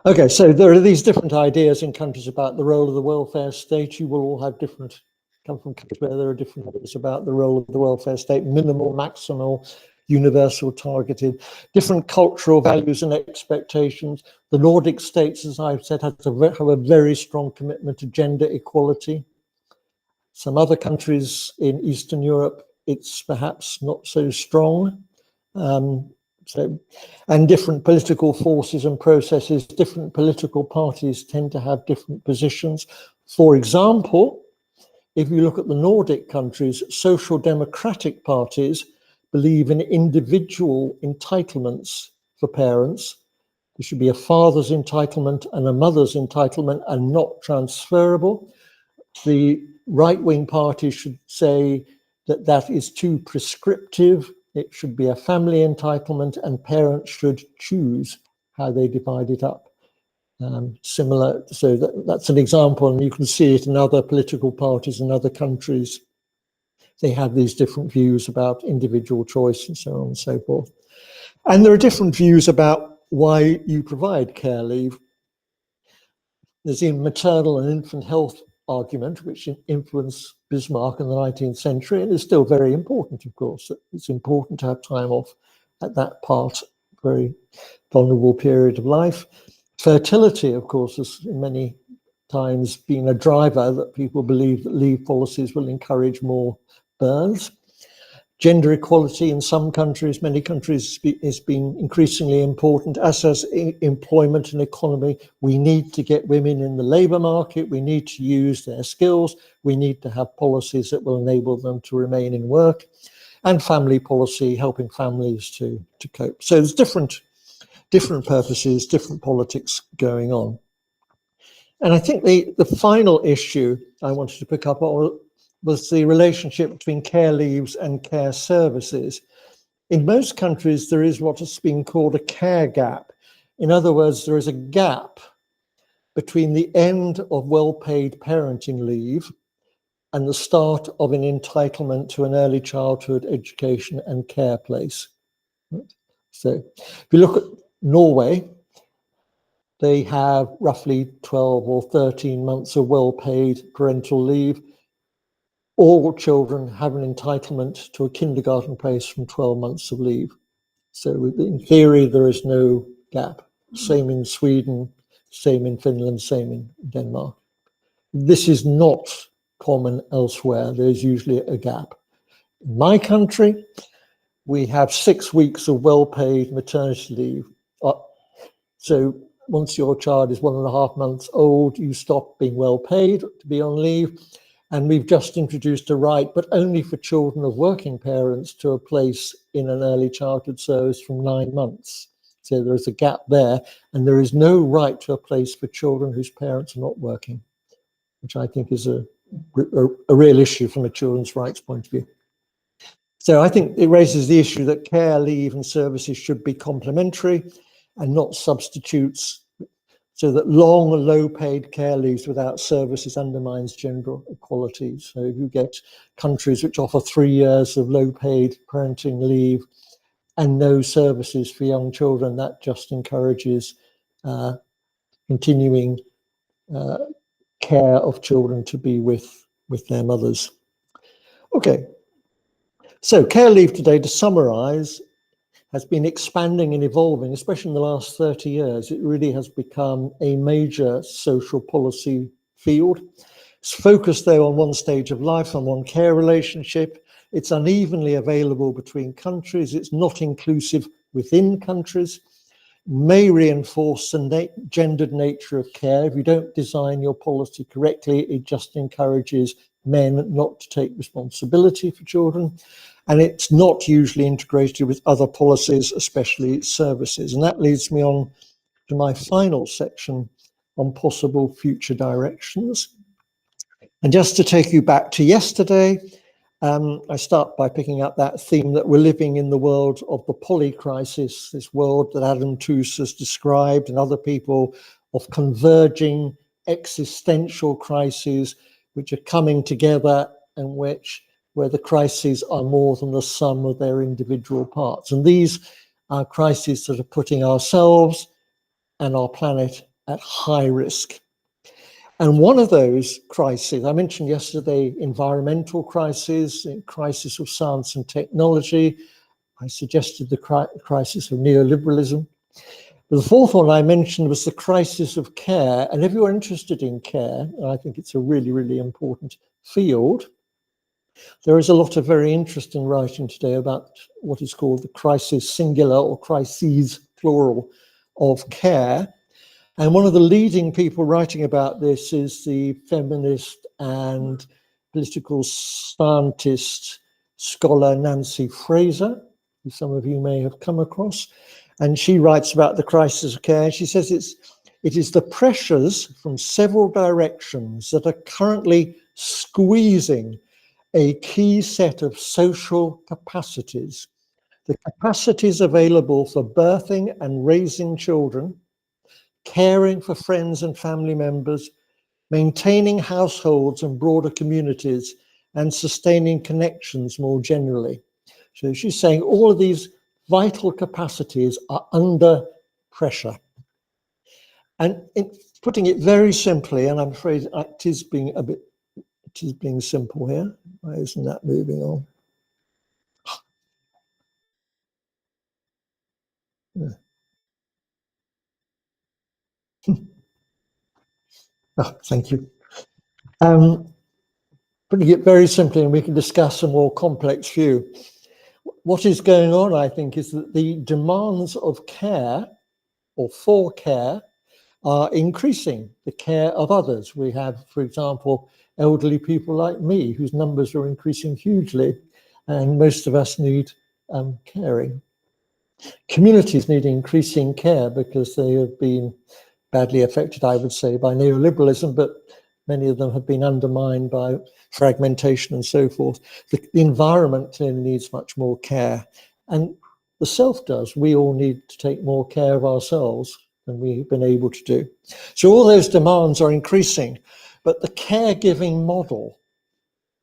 Okay, so there are these different ideas in countries about the role of the welfare state. You will all have come from countries where there are different ideas about the role of the welfare state, minimal, maximal, universal, targeted, different cultural values and expectations. The Nordic states, as I've said, have a very strong commitment to gender equality. Some other countries in Eastern Europe, it's perhaps not so strong. And different political forces and processes, different political parties tend to have different positions. For example, if you look at the Nordic countries, social democratic parties believe in individual entitlements for parents. There should be a father's entitlement and a mother's entitlement and not transferable. The right-wing parties should say that that is too prescriptive. It should be a family entitlement and parents should choose how they divide it up. Similar, so that's an example, and you can see it in other political parties in other countries. They have these different views about individual choice and so on and so forth. And there are different views about why you provide care leave. There's the maternal and infant health argument, which influenced Bismarck in the 19th century, and is still very important, of course. It's important to have time off at that very vulnerable period of life. Fertility, of course, has many times been a driver that people believe that leave policies will encourage more births. Gender equality in some countries, many countries, has been increasingly important, as has employment and economy. We need to get women in the labour market. We need to use their skills. We need to have policies that will enable them to remain in work, and family policy, helping families to cope. So there's different purposes, different politics going on. And I think the final issue I wanted to pick up on was the relationship between care leaves and care services. In most countries, there is what has been called a care gap. In other words, there is a gap between the end of well-paid parenting leave and the start of an entitlement to an early childhood education and care place. So if you look at Norway, they have roughly 12 or 13 months of well-paid parental leave. All children have an entitlement to a kindergarten place from 12 months of leave. So in theory, there is no gap. Same in Sweden, same in Finland, same in Denmark. This is not common elsewhere. There's usually a gap. In my country, we have 6 weeks of well-paid maternity leave. So once your child is 1.5 months old, you stop being well paid to be on leave. And we've just introduced a right, but only for children of working parents, to a place in an early childhood service from 9 months. So there is a gap there, and there is no right to a place for children whose parents are not working, which I think is a real issue from a children's rights point of view. So I think it raises the issue that care leave and services should be complementary and not substitutes, so that long, low-paid care leaves without services undermines gender equality. So if you get countries which offer 3 years of low-paid parenting leave and no services for young children, that just encourages continuing care of children to be with their mothers. Okay, so care leave today, to summarize, has been expanding and evolving, especially in the last 30 years. It really has become a major social policy field. It's focused, though, on one stage of life, on one care relationship. It's unevenly available between countries. It's not inclusive within countries. May reinforce the gendered nature of care. If you don't design your policy correctly, it just encourages men not to take responsibility for children. And it's not usually integrated with other policies, especially services. And that leads me on to my final section on possible future directions. And just to take you back to yesterday, I start by picking up that theme that we're living in the world of the polycrisis, this world that Adam Tooze has described, and other people, of converging existential crises which are coming together, and where the crises are more than the sum of their individual parts. And these are crises that are putting ourselves and our planet at high risk. And one of those crises, I mentioned yesterday, environmental crisis, crisis of science and technology. I suggested the crisis of neoliberalism. But the fourth one I mentioned was the crisis of care. And if you're interested in care, and I think it's a really, really important field, there is a lot of very interesting writing today about what is called the crisis singular or crises plural of care. And one of the leading people writing about this is the feminist and political scientist scholar Nancy Fraser, who some of you may have come across. And she writes about the crisis of care. She says it is the pressures from several directions that are currently squeezing a key set of social capacities. The capacities available for birthing and raising children, caring for friends and family members, maintaining households and broader communities, and sustaining connections more generally. So she's saying all of these vital capacities are under pressure. And putting it very simply, and I'm afraid it is being simple here. Why isn't that moving on? Yeah. Oh, thank you. Putting it very simply, and we can discuss a more complex view. what is going on, I think, is that the demands of care or for care are increasing, the care of others. We have, for example, elderly people like me, whose numbers are increasing hugely, and most of us need caring. Communities need increasing care because they have been badly affected, I would say, by neoliberalism, but many of them have been undermined by fragmentation and so forth. The environment clearly needs much more care, and the self does. We all need to take more care of ourselves than we've been able to do. So all those demands are increasing, but the caregiving model,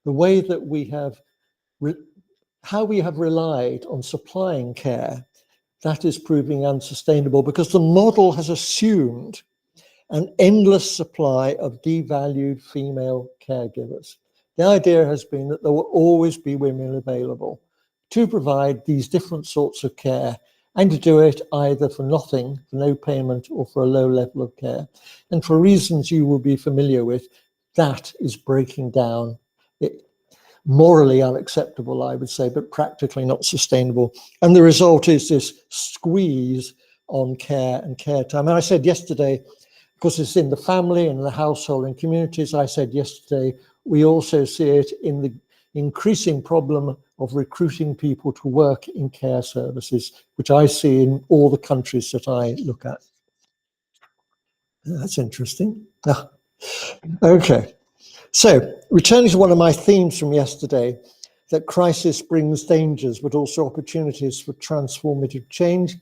the way that we have, how we have relied on supplying care, that is proving unsustainable because the model has assumed an endless supply of devalued female caregivers. The idea has been that there will always be women available to provide these different sorts of care and to do it either for nothing, for no payment, or for a low level of care. And for reasons you will be familiar with, that is breaking down. Morally unacceptable, I would say, but practically not sustainable. And the result is this squeeze on care and care time. And I said yesterday, because it's in the family and the household and communities, I said yesterday, we also see it in the increasing problem of recruiting people to work in care services, which I see in all the countries that I look at. That's interesting. Okay. So, returning to one of my themes from yesterday, that crisis brings dangers, but also opportunities for transformative change.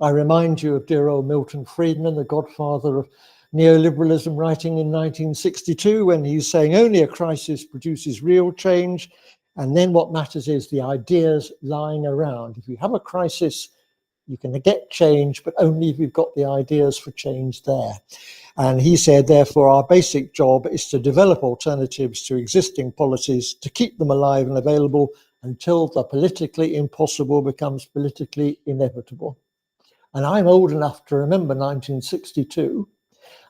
I remind you of dear old Milton Friedman, the godfather of neoliberalism, writing in 1962, when he's saying only a crisis produces real change. And then what matters is the ideas lying around. If you have a crisis, you can get change, but only if you've got the ideas for change there. And he said, therefore, our basic job is to develop alternatives to existing policies, to keep them alive and available until the politically impossible becomes politically inevitable. And I'm old enough to remember 1962.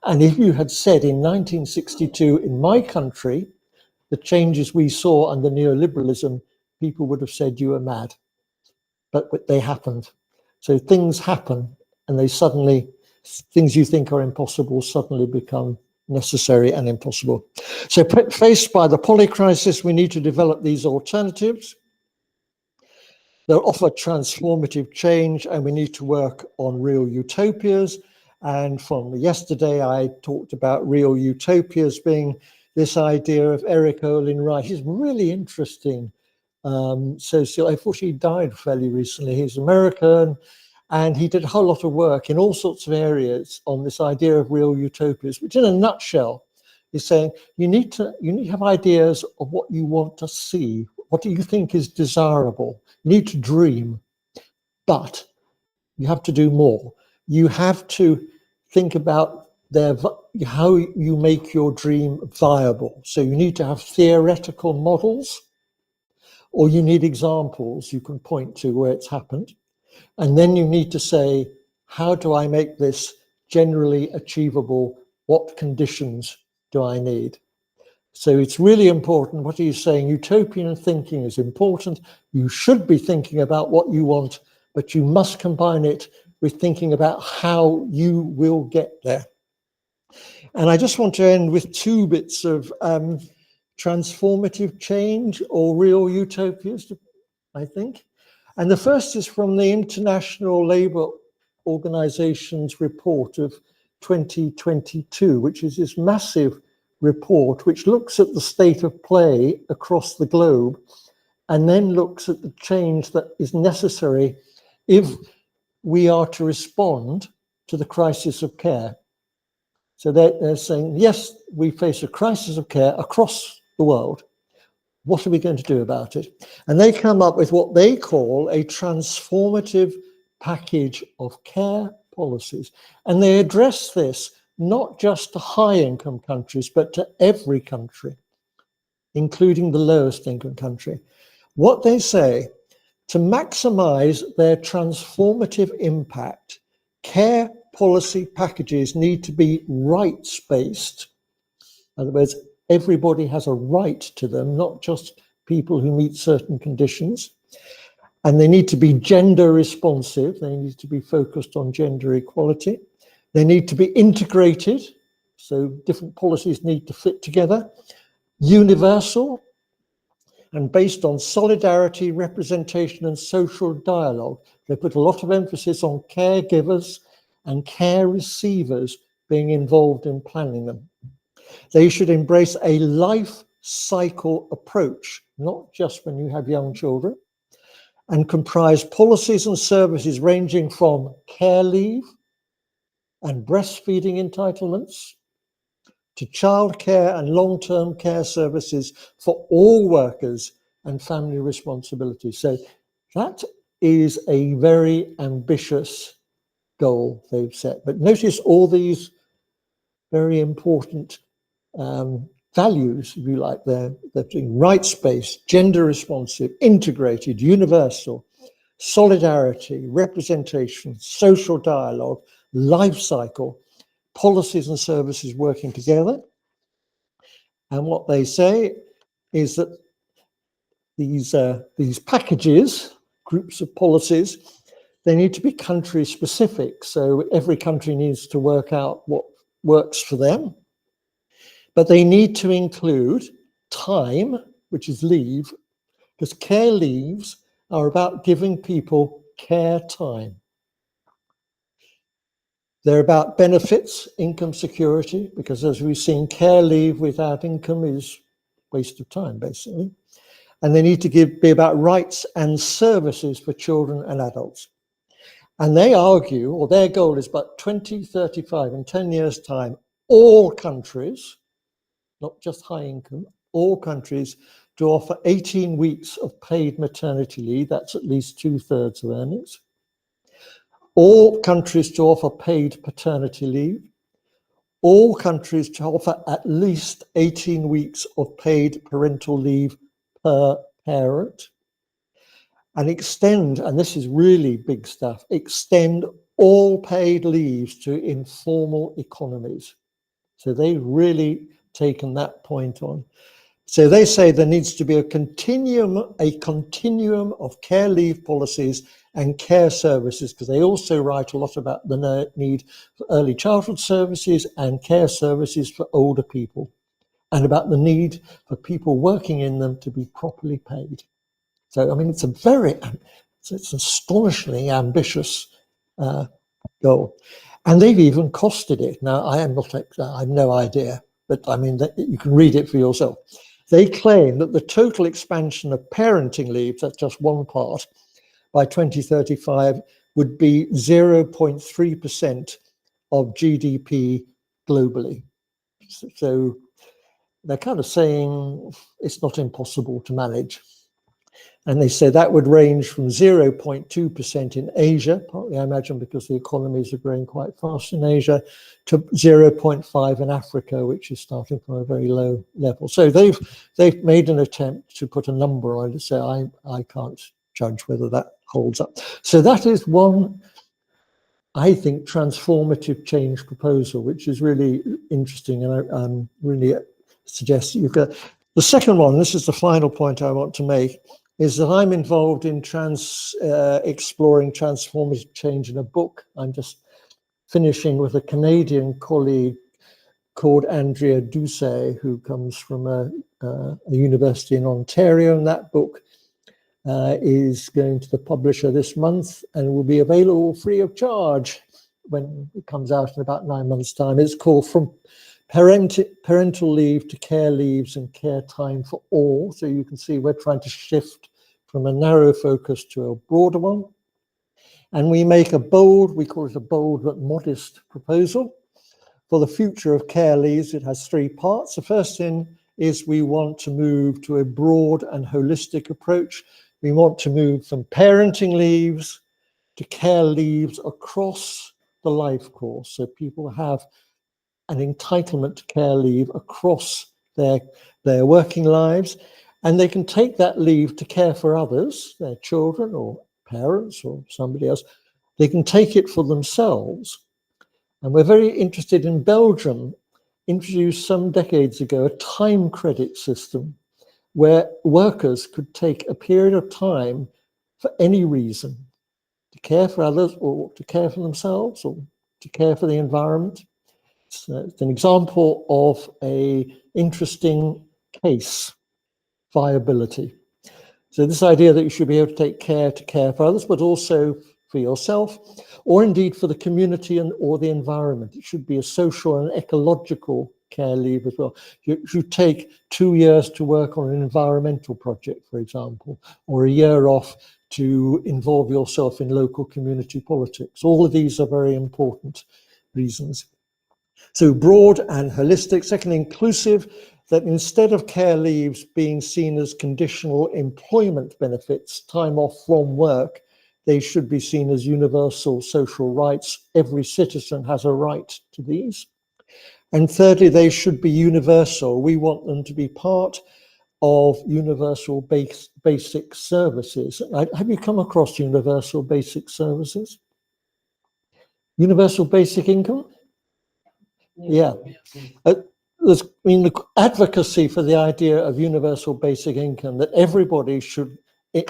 And if you had said in 1962 in my country, the changes we saw under neoliberalism, people would have said you were mad. But they happened. So things happen, and they suddenly, things you think are impossible suddenly become necessary and impossible. So faced by the polycrisis, we need to develop these alternatives. They'll offer transformative change, and we need to work on real utopias. And from yesterday, I talked about real utopias being this idea of Eric Olin Wright. He's really interesting sociologist. Unfortunately, he died fairly recently. He's American, and he did a whole lot of work in all sorts of areas on this idea of real utopias, which in a nutshell is saying you need to have ideas of what you want to see, what do you think is desirable. You need to dream, but you have to do more. You have to think about how you make your dream viable. So you need to have theoretical models, or you need examples you can point to where it's happened. And then you need to say, how do I make this generally achievable? What conditions do I need? So it's really important. What are you saying? Utopian thinking is important. You should be thinking about what you want, but you must combine it with thinking about how you will get there. And I just want to end with two bits of transformative change or real utopias, I think. And the first is from the International Labour Organization's report of 2022, which is this massive report which looks at the state of play across the globe and then looks at the change that is necessary if we are to respond to the crisis of care. So they're saying, yes, we face a crisis of care across the world. What are we going to do about it? And they come up with what they call a transformative package of care policies. And they address this not just to high-income countries, but to every country, including the lowest income country. What they say, to maximize their transformative impact, care policy packages need to be rights-based. In other words, everybody has a right to them, not just people who meet certain conditions. And they need to be gender responsive. They need to be focused on gender equality. They need to be integrated. So different policies need to fit together. Universal and based on solidarity, representation, and social dialogue. They put a lot of emphasis on caregivers and care receivers being involved in planning them. They should embrace a life cycle approach, not just when you have young children, and comprise policies and services ranging from care leave and breastfeeding entitlements to childcare and long-term care services for all workers and family responsibility. So that is a very ambitious goal they've set. But notice all these very important values, if you like, they're rights-based, gender responsive, integrated, universal, solidarity, representation, social dialogue, life cycle, policies and services working together. And what they say is that these packages, groups of policies, they need to be country specific. So every country needs to work out what works for them. But they need to include time, which is leave, because care leaves are about giving people care time. They're about benefits, income security, because as we've seen, care leave without income is waste of time, basically. And they need to be about rights and services for children and adults. And they argue, or their goal is by 2035, in 10 years' time, all countries, not just high income, all countries to offer 18 weeks of paid maternity leave. That's at least 2/3 of earnings. All countries to offer paid paternity leave. All countries to offer at least 18 weeks of paid parental leave per parent. And extend, and this is really big stuff, extend all paid leaves to informal economies. So they've really taken that point on. So they say there needs to be a continuum of care leave policies and care services, because they also write a lot about the need for early childhood services and care services for older people, and about the need for people working in them to be properly paid. So, I mean, it's astonishingly ambitious goal. And they've even costed it. Now, I have no idea, but I mean, you can read it for yourself. They claim that the total expansion of parenting leave, that's just one part, by 2035 would be 0.3% of GDP globally. So they're kind of saying it's not impossible to manage. And they say that would range from 0.2% in Asia, partly I imagine because the economies are growing quite fast in Asia, to 0.5 in Africa, which is starting from a very low level. So they've made an attempt to put a number on it. So I can't judge whether that holds up. So that is one, I think, transformative change proposal, which is really interesting, and I really suggest that you've got. The second one, this is the final point I want to make, is that I'm involved in exploring transformative change in a book. I'm just finishing with a Canadian colleague called Andrea Doucet, who comes from a university in Ontario, and that book is going to the publisher this month and will be available free of charge when it comes out in about 9 months' time. It's called From Parental Leave to Care Leaves and Care Time for All. So you can see we're trying to shift from a narrow focus to a broader one. And we make we call it a bold but modest proposal for the future of care leaves. It has 3 parts. The first thing is we want to move to a broad and holistic approach. We want to move from parenting leaves to care leaves across the life course. So people have an entitlement to care leave across their working lives, and they can take that leave to care for others, their children or parents or somebody else. They can take it for themselves. And we're very interested in Belgium, introduced some decades ago, a time credit system where workers could take a period of time for any reason, to care for others or to care for themselves or to care for the environment. It's an example of an interesting case viability. So this idea that you should be able to take care to care for others, but also for yourself, or indeed for the community and or the environment. It should be a social and ecological care leave as well. You should take 2 years to work on an environmental project, for example, or a year off to involve yourself in local community politics. All of these are very important reasons. So broad and holistic. Second, inclusive, that instead of care leaves being seen as conditional employment benefits, time off from work, they should be seen as universal social rights. Every citizen has a right to these. And thirdly, they should be universal. We want them to be part of universal basic services. Have you come across universal basic services? Universal basic income? Yeah. There's been the advocacy for the idea of universal basic income, that everybody should,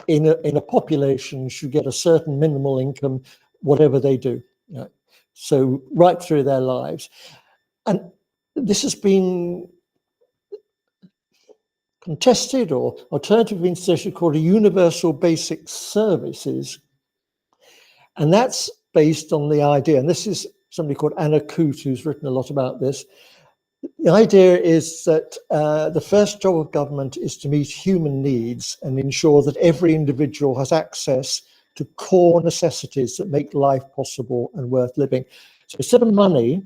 in a population, should get a certain minimal income, whatever they do. Right? So right through their lives. And this has been contested, or alternatively been suggested, called a universal basic services. And that's based on the idea, and this is somebody called Anna Coote, who's written a lot about this. The idea is that the first job of government is to meet human needs and ensure that every individual has access to core necessities that make life possible and worth living. So instead of money,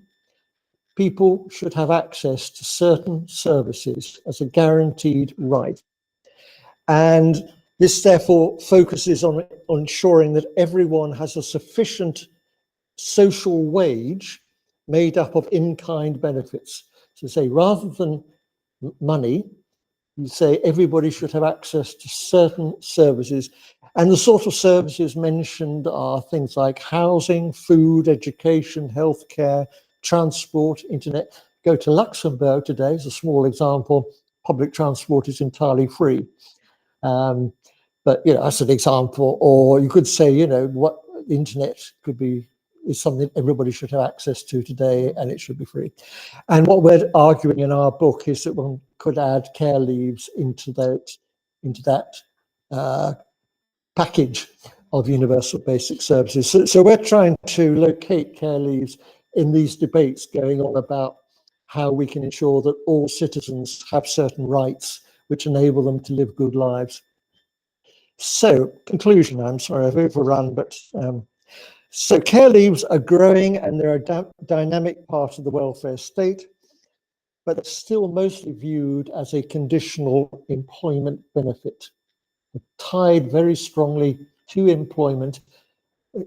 people should have access to certain services as a guaranteed right. And this therefore focuses on ensuring that everyone has a sufficient social wage made up of in-kind benefits. So say, rather than money, you say everybody should have access to certain services. And the sort of services mentioned are things like housing, food, education, healthcare, transport, internet. Go to Luxembourg today, as a small example, public transport is entirely free. But, you know, that's an example. Or you could say, you know, what the internet could be, is something everybody should have access to today, and it should be free. And what we're arguing in our book is that one could add care leaves into that package of universal basic services. So we're trying to locate care leaves in these debates going on about how we can ensure that all citizens have certain rights which enable them to live good lives. So, conclusion, I'm sorry, I've overrun, but so care leaves are growing and they're a dynamic part of the welfare state, but they're still mostly viewed as a conditional employment benefit, tied very strongly to employment.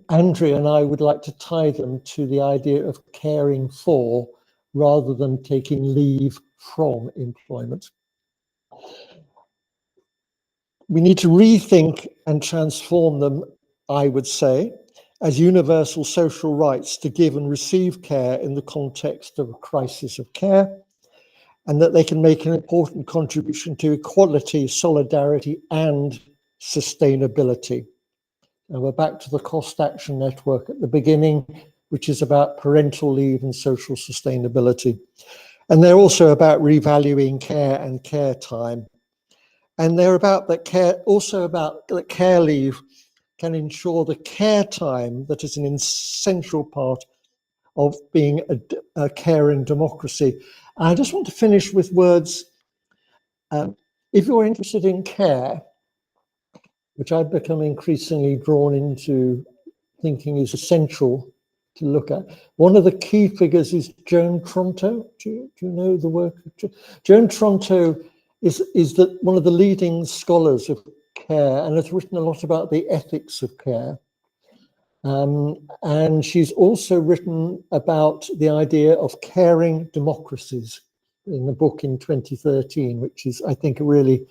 Andrea and I would like to tie them to the idea of caring for rather than taking leave from employment. We need to rethink and transform them, I would say, as universal social rights to give and receive care in the context of a crisis of care, and that they can make an important contribution to equality, solidarity, and sustainability. And we're back to the cost action network at the beginning, which is about parental leave and social sustainability. And they're also about revaluing care and care time. And they're about that care, also about that care leave can ensure the care time that is an essential part of being a caring democracy. And I just want to finish with words. If you're interested in care, which I've become increasingly drawn into thinking is essential to look at, one of the key figures is Joan Tronto. Do you know the work of Joan Tronto? Is that one of the leading scholars of care and has written a lot about the ethics of care. And she's also written about the idea of caring democracies in the book in 2013, which is, I think, a really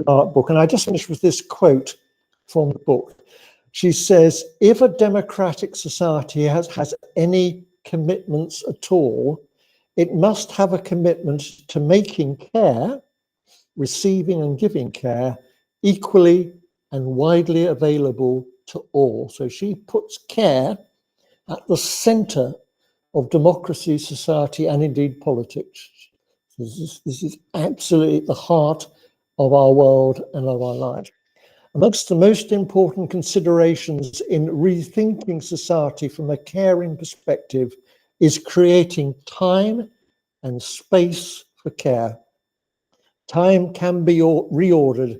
art book. And I just finished with this quote from the book. She says, if a democratic society has any commitments at all, it must have a commitment to making care, receiving and giving care, equally and widely available to all. So she puts care at the center of democracy, society, and indeed politics. This is absolutely at the heart of our world and of our lives. Amongst the most important considerations in rethinking society from a caring perspective is creating time and space for care. Time can be reordered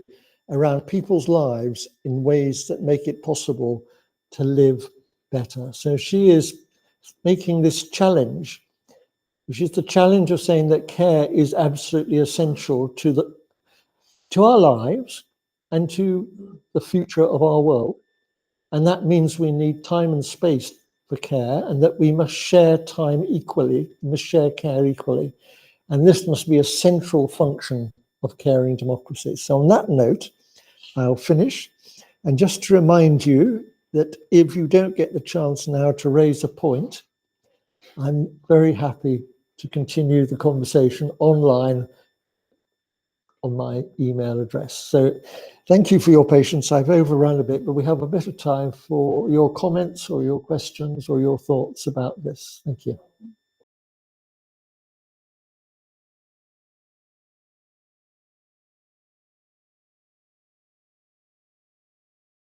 around people's lives in ways that make it possible to live better. So she is making this challenge, which is the challenge of saying that care is absolutely essential to our lives and to the future of our world. And that means we need time and space for care, and that we must share time equally, we must share care equally. And this must be a central function of caring democracy. So on that note, I'll finish. And just to remind you that if you don't get the chance now to raise a point, I'm very happy to continue the conversation online on my email address. So thank you for your patience. I've overrun a bit, but we have a bit of time for your comments or your questions or your thoughts about this. Thank you.